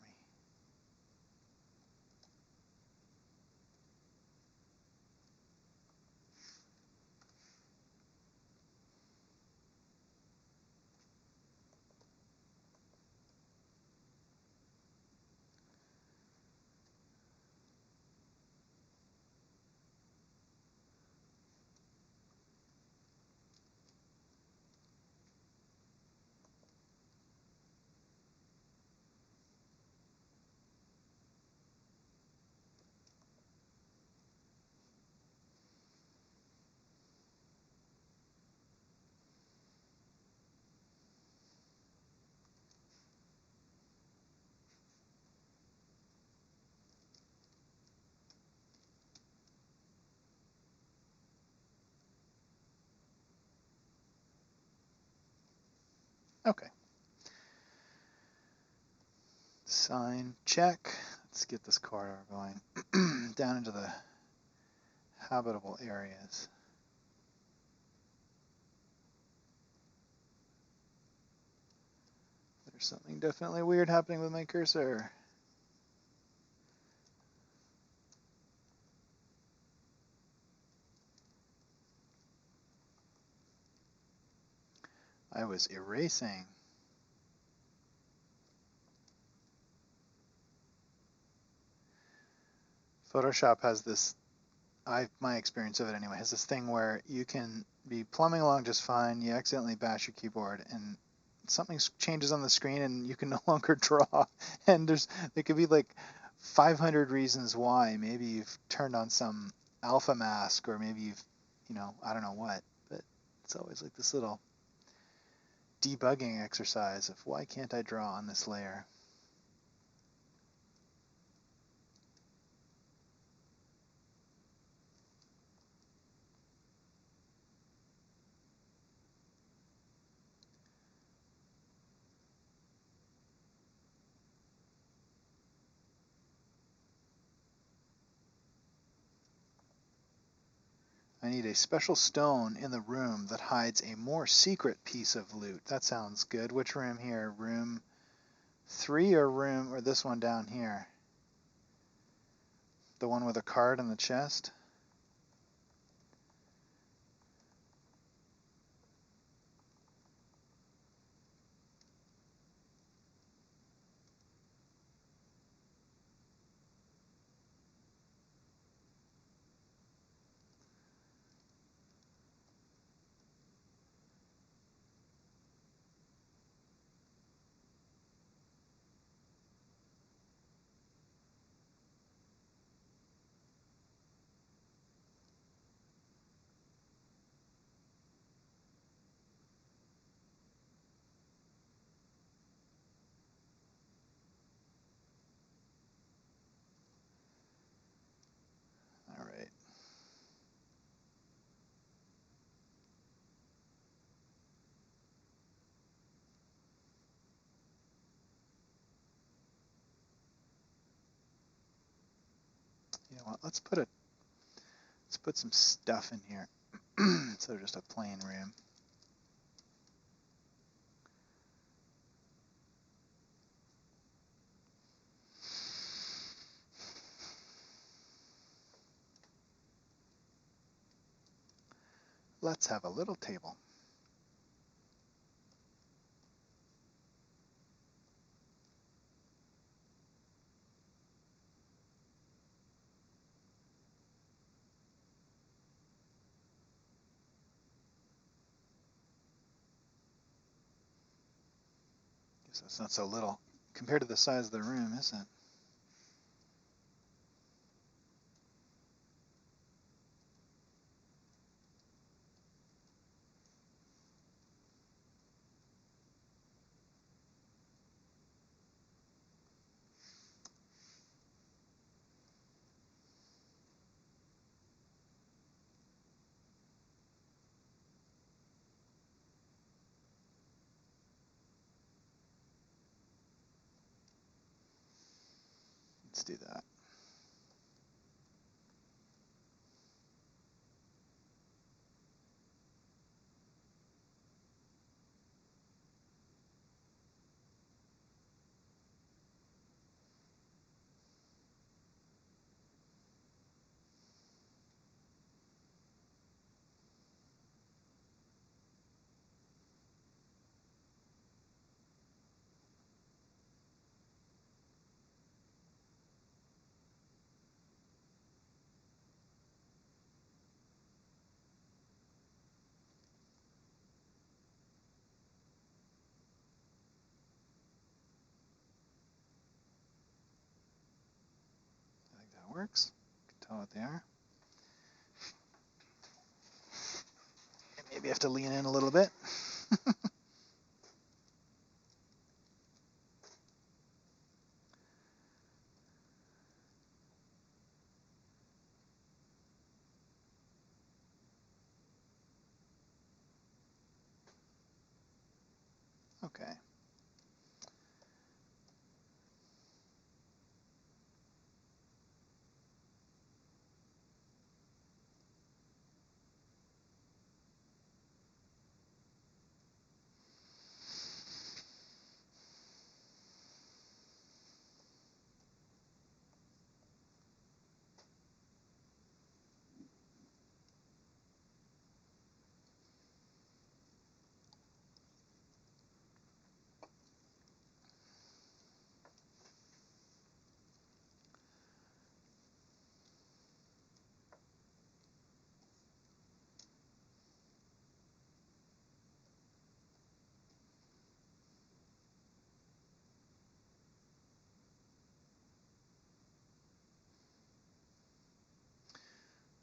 Okay. Sign check. Let's get this corridor going down into the habitable areas. There's something definitely weird happening with my cursor. I was erasing. Photoshop has this, my experience of it anyway, has this thing where you can be plumbing along just fine, you accidentally bash your keyboard, and something changes on the screen and you can no longer draw. And there could be like 500 reasons why. Maybe you've turned on some alpha mask, or maybe you've, I don't know what. But it's always like this little debugging exercise of why can't I draw on this layer. I need a special stone in the room that hides a more secret piece of loot. That sounds good. Which room here? Room 3 or this one down here? The one with a card in the chest? All right. You know what? Let's put some stuff in here instead of just a plain room. Let's have a little table. Guess that's not so little. compared to the size of the room, is it? Let's do that. I think that works. You can tell what they are. Maybe I have to lean in a little bit. Okay.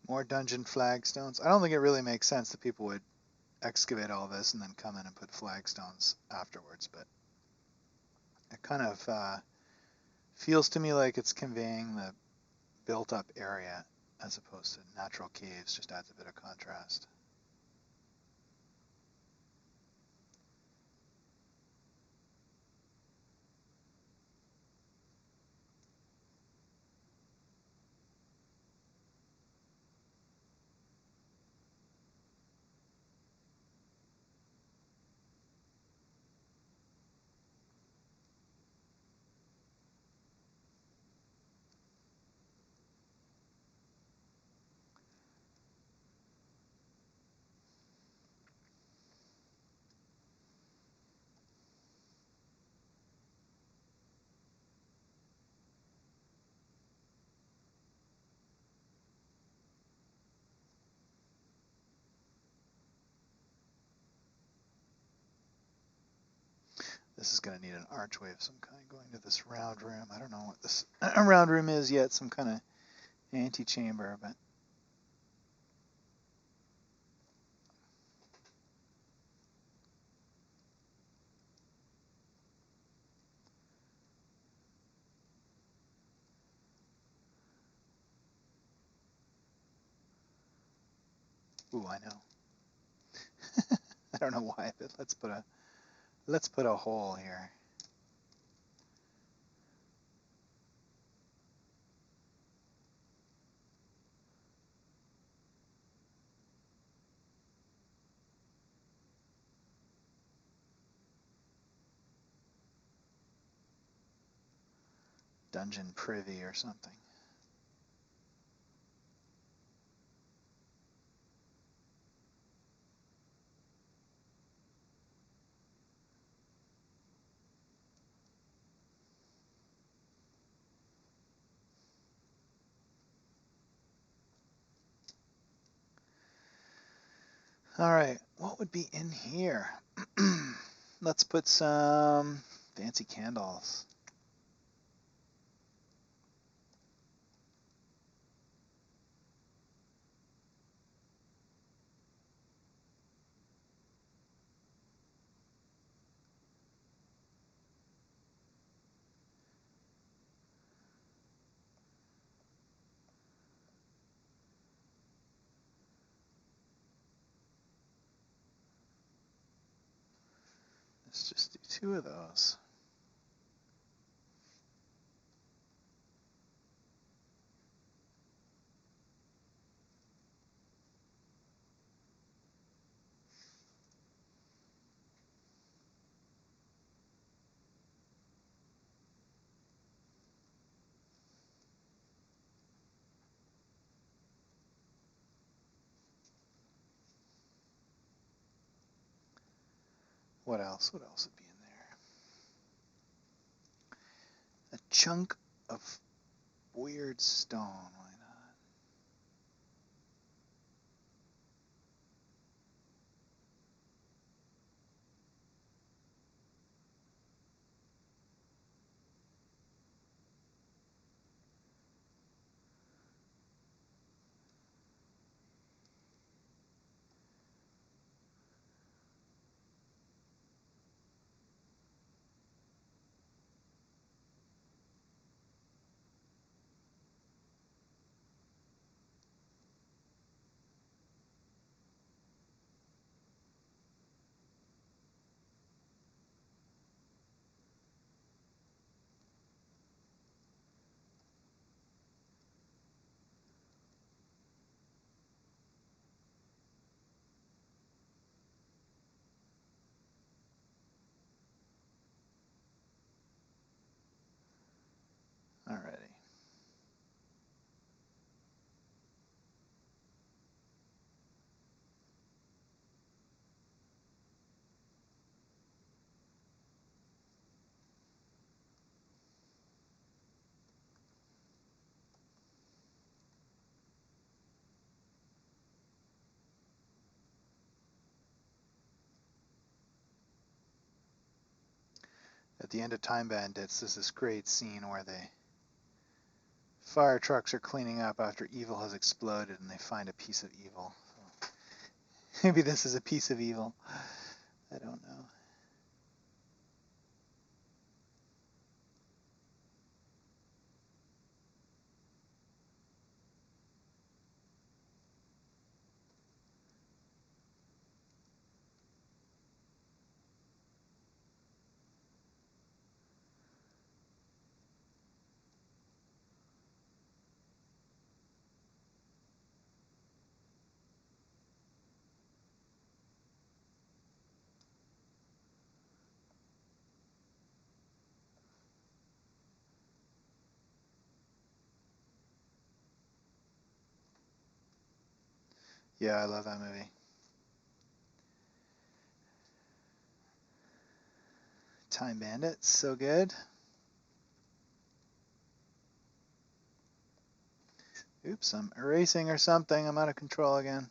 More dungeon flagstones. I don't think it really makes sense that people would excavate all this and then come in and put flagstones afterwards, but it kind of feels to me like it's conveying the built-up area as opposed to natural caves. Just adds a bit of contrast. This is going to need an archway of some kind going to this round room. I don't know what this round room is yet. Some kind of antechamber, but ooh, I know. I don't know why, but let's put a hole here. Dungeon privy or something. All right, what would be in here? Let's put some fancy candles. Let's just do 2 of those. What else? What else would be in there? A chunk of weird stone. Why not? Alrighty. At the end of Time Bandits, there's this great scene where the fire trucks are cleaning up after evil has exploded and they find a piece of evil. So maybe this is a piece of evil. I don't know. Yeah, I love that movie. Time Bandits, so good. Oops, I'm erasing or something. I'm out of control again.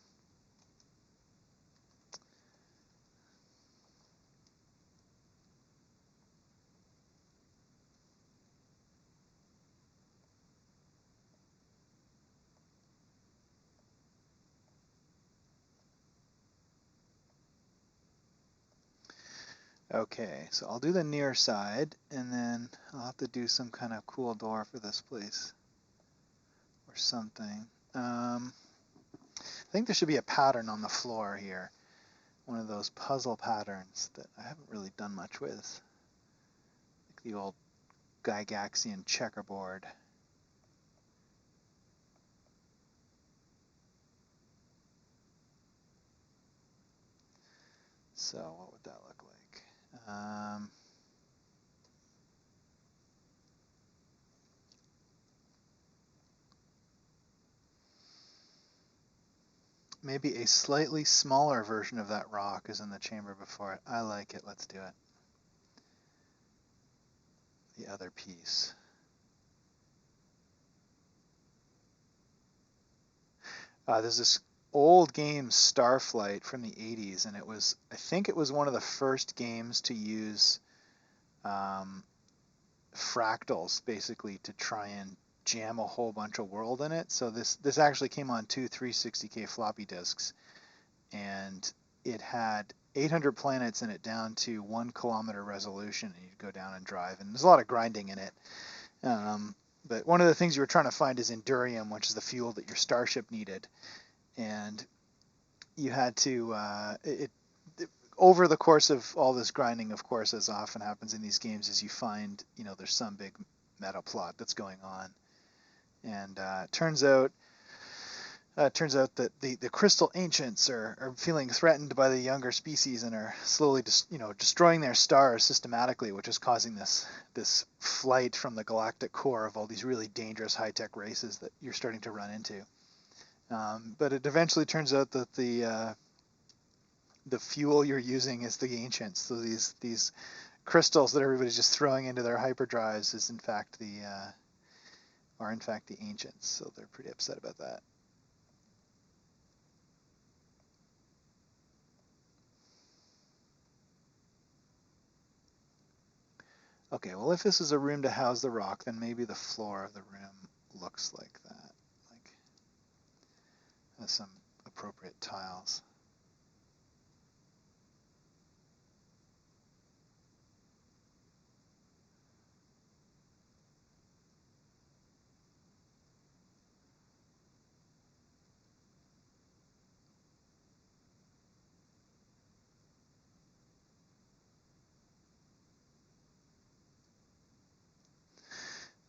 Okay, so I'll do the near side, and then I'll have to do some kind of cool door for this place. Or something. I think there should be a pattern on the floor here. One of those puzzle patterns that I haven't really done much with. Like the old Gygaxian checkerboard. So what would that look like? Maybe a slightly smaller version of that rock is in the chamber before it. I like it. Let's do it. The other piece. There's this old game, Starflight, from the 80s, and I think it was one of the first games to use fractals, basically, to try and jam a whole bunch of world in it. So this actually came on 2 360K floppy disks, and it had 800 planets in it down to 1 kilometer resolution, and you'd go down and drive, and there's a lot of grinding in it. But one of the things you were trying to find is Endurium, which is the fuel that your starship needed, and you had to over the course of all this grinding, of course, as often happens in these games, is you find, there's some big meta plot that's going on. And turns out that the crystal ancients are feeling threatened by the younger species and are slowly destroying their stars systematically, which is causing this flight from the galactic core of all these really dangerous high-tech races that you're starting to run into. But it eventually turns out that the fuel you're using is the ancients. So these crystals that everybody's just throwing into their hyperdrives are in fact the ancients. So they're pretty upset about that. Okay, well, if this is a room to house the rock, then maybe the floor of the room looks like that, like has some appropriate tiles.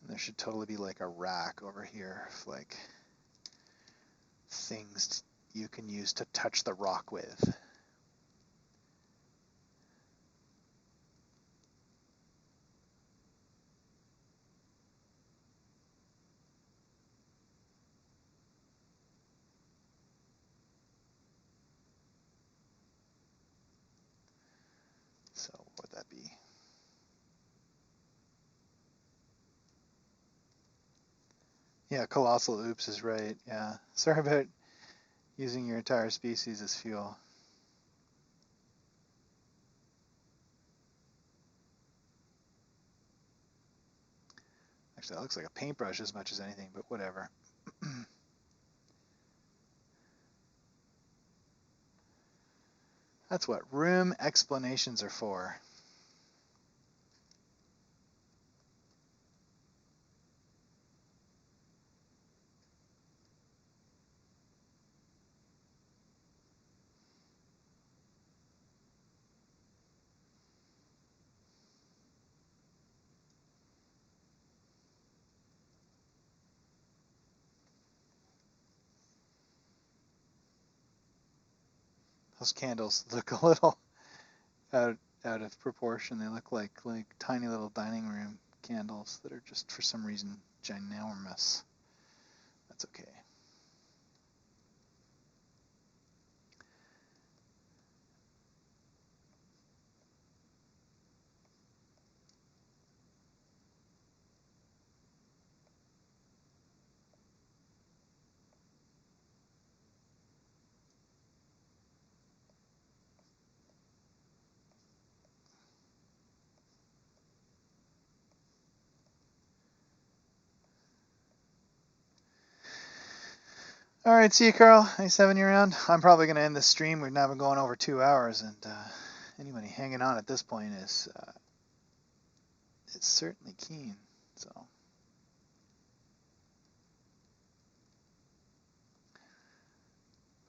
And there should totally be like a rack over here of like things you can use to touch the rock with. So what would that be? Yeah, colossal oops is right. Yeah, sorry about using your entire species as fuel. Actually, that looks like a paintbrush as much as anything, but whatever. That's what room explanations are for. Those candles look a little out of proportion. They look like tiny little dining room candles that are just for some reason ginormous. That's okay. All right, see you, Carl. Nice having you around. I'm probably going to end this stream. We've now been going over 2 hours, and anybody hanging on at this point is certainly keen. So,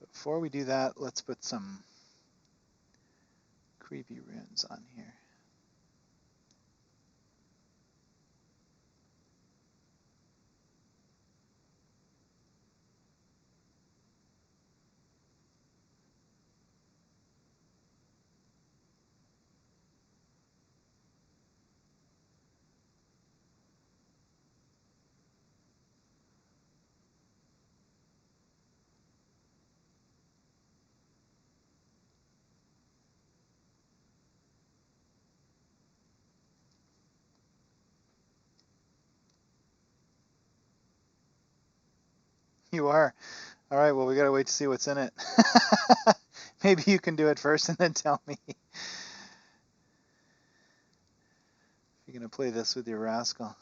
but before we do that, let's put some creepy runes on here. You are. All right, well, we got to wait to see what's in it. Maybe you can do it first and then tell me. If you're going to play this with your rascal.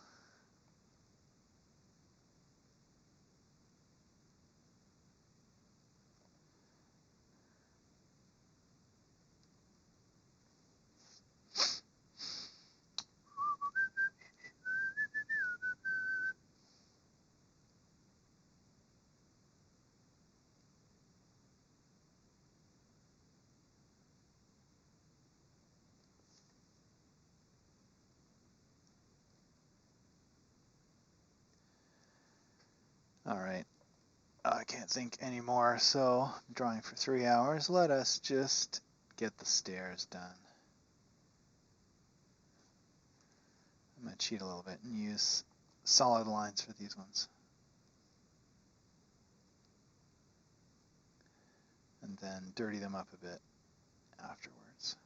All right. I can't think anymore, so I'm drawing for 3 hours. Let us just get the stairs done. I'm going to cheat a little bit and use solid lines for these ones. And then dirty them up a bit afterwards.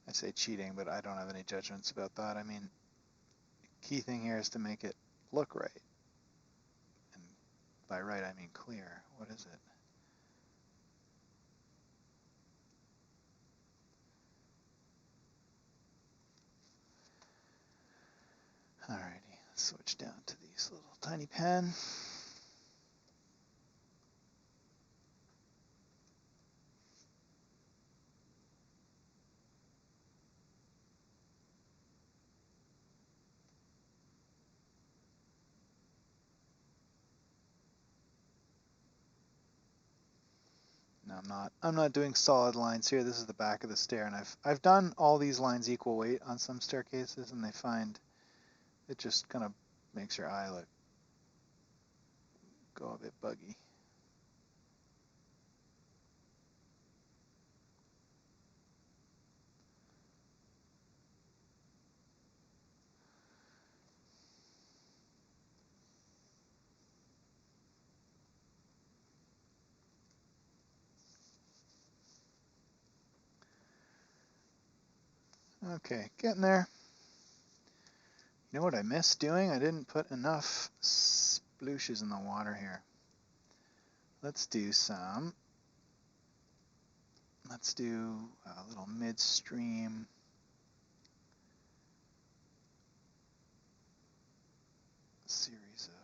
I say cheating, but I don't have any judgments about that. I mean, key thing here is to make it look right. And by right, I mean clear. What is it? Alrighty, let's switch down to these little tiny pen. No, I'm not doing solid lines here. This is the back of the stair, and I've done all these lines equal weight on some staircases, and they find it just kind of makes your eye go a bit buggy. Okay, getting there. You know what I missed doing? I didn't put enough splooshes in the water here. Let's do a little midstream series of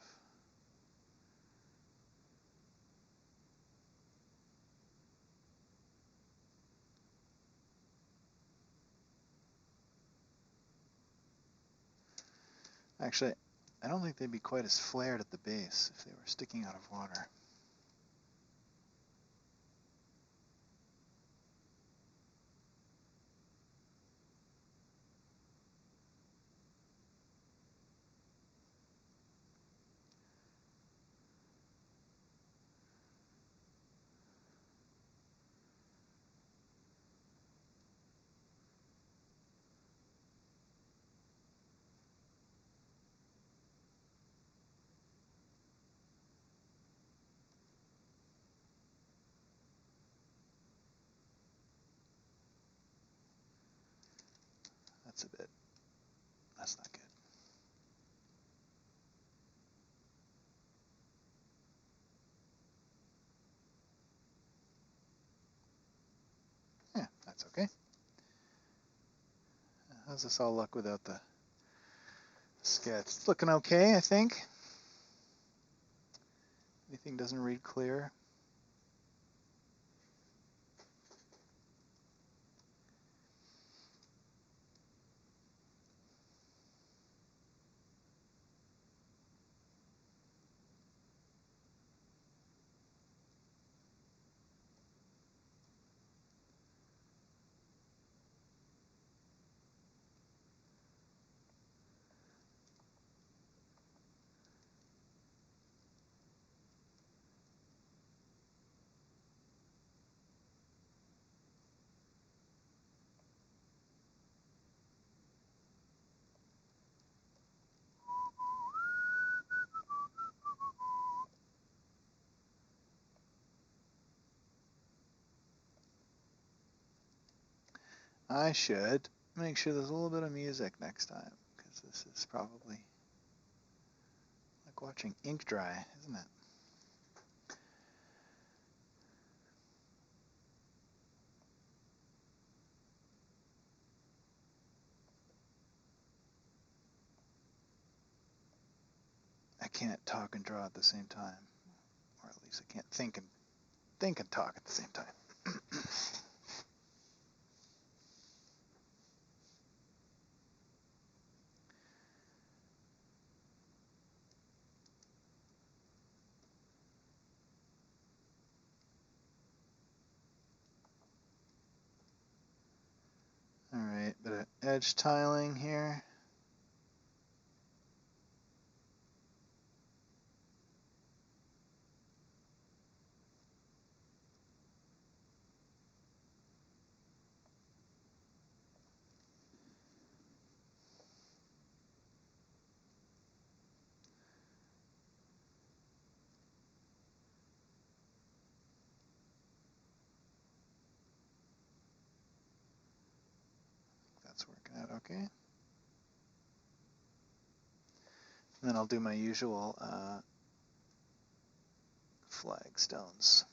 actually, I don't think they'd be quite as flared at the base if they were sticking out of water. That's not good. Yeah, that's okay. How's this all look without the sketch? It's looking okay, I think. Anything doesn't read clear. I should make sure there's a little bit of music next time, because this is probably like watching ink dry, isn't it? I can't talk and draw at the same time. at least I can't think and talk at the same time. All right, bit of edge tiling here. That's working out okay. And then I'll do my usual flagstones.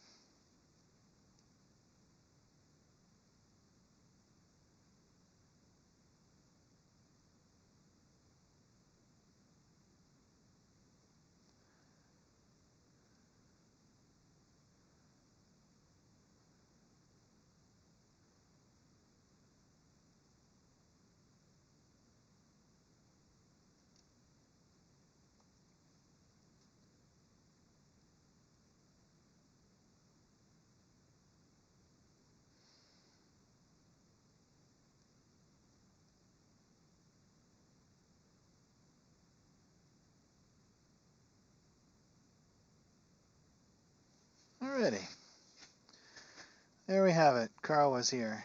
Alrighty. There we have it. Carl was here.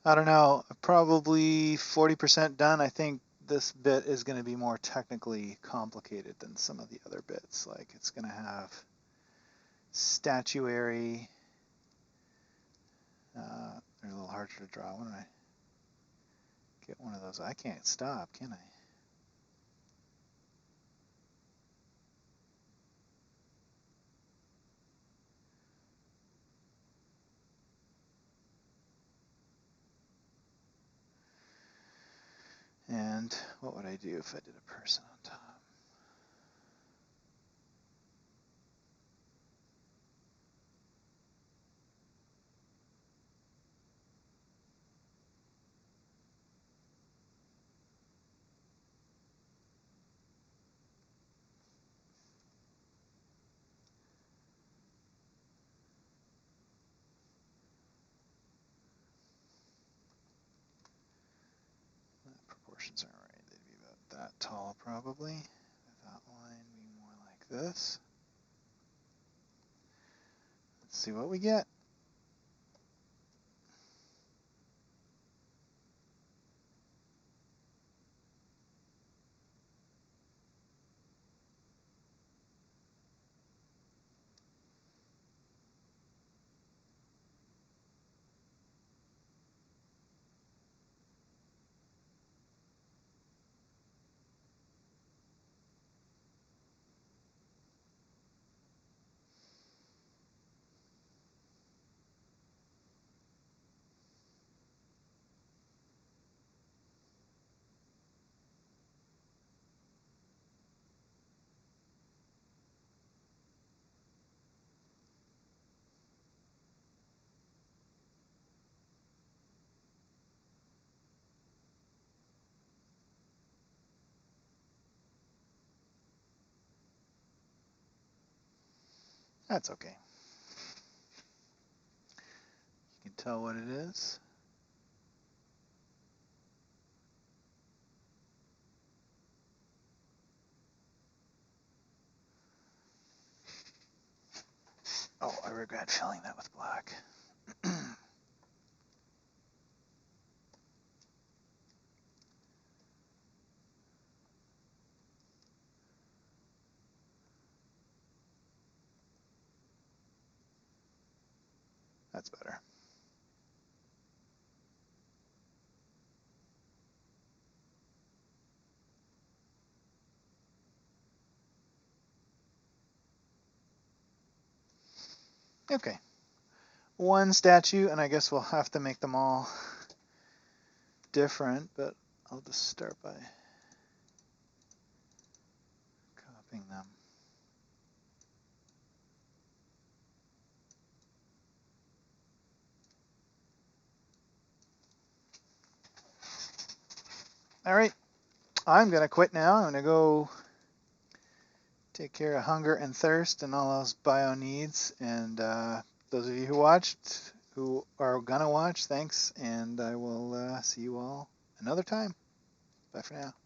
I don't know, probably 40% done. I think this bit is going to be more technically complicated than some of the other bits. Like it's going to have statuary. They're a little harder to draw. When I get one of those, I can't stop, can I? And what would I do if I did a person on top? The proportions aren't right. They'd be about that tall probably. That line be more like this. Let's see what we get. That's okay. You can tell what it is. Oh, I regret filling that with black. That's better. Okay. One statue, and I guess we'll have to make them all different, but I'll just start by shipping them. All right, I'm going to quit now. I'm going to go take care of hunger and thirst and all those bio needs. And those of you who watched, who are going to watch, thanks. And I will see you all another time. Bye for now.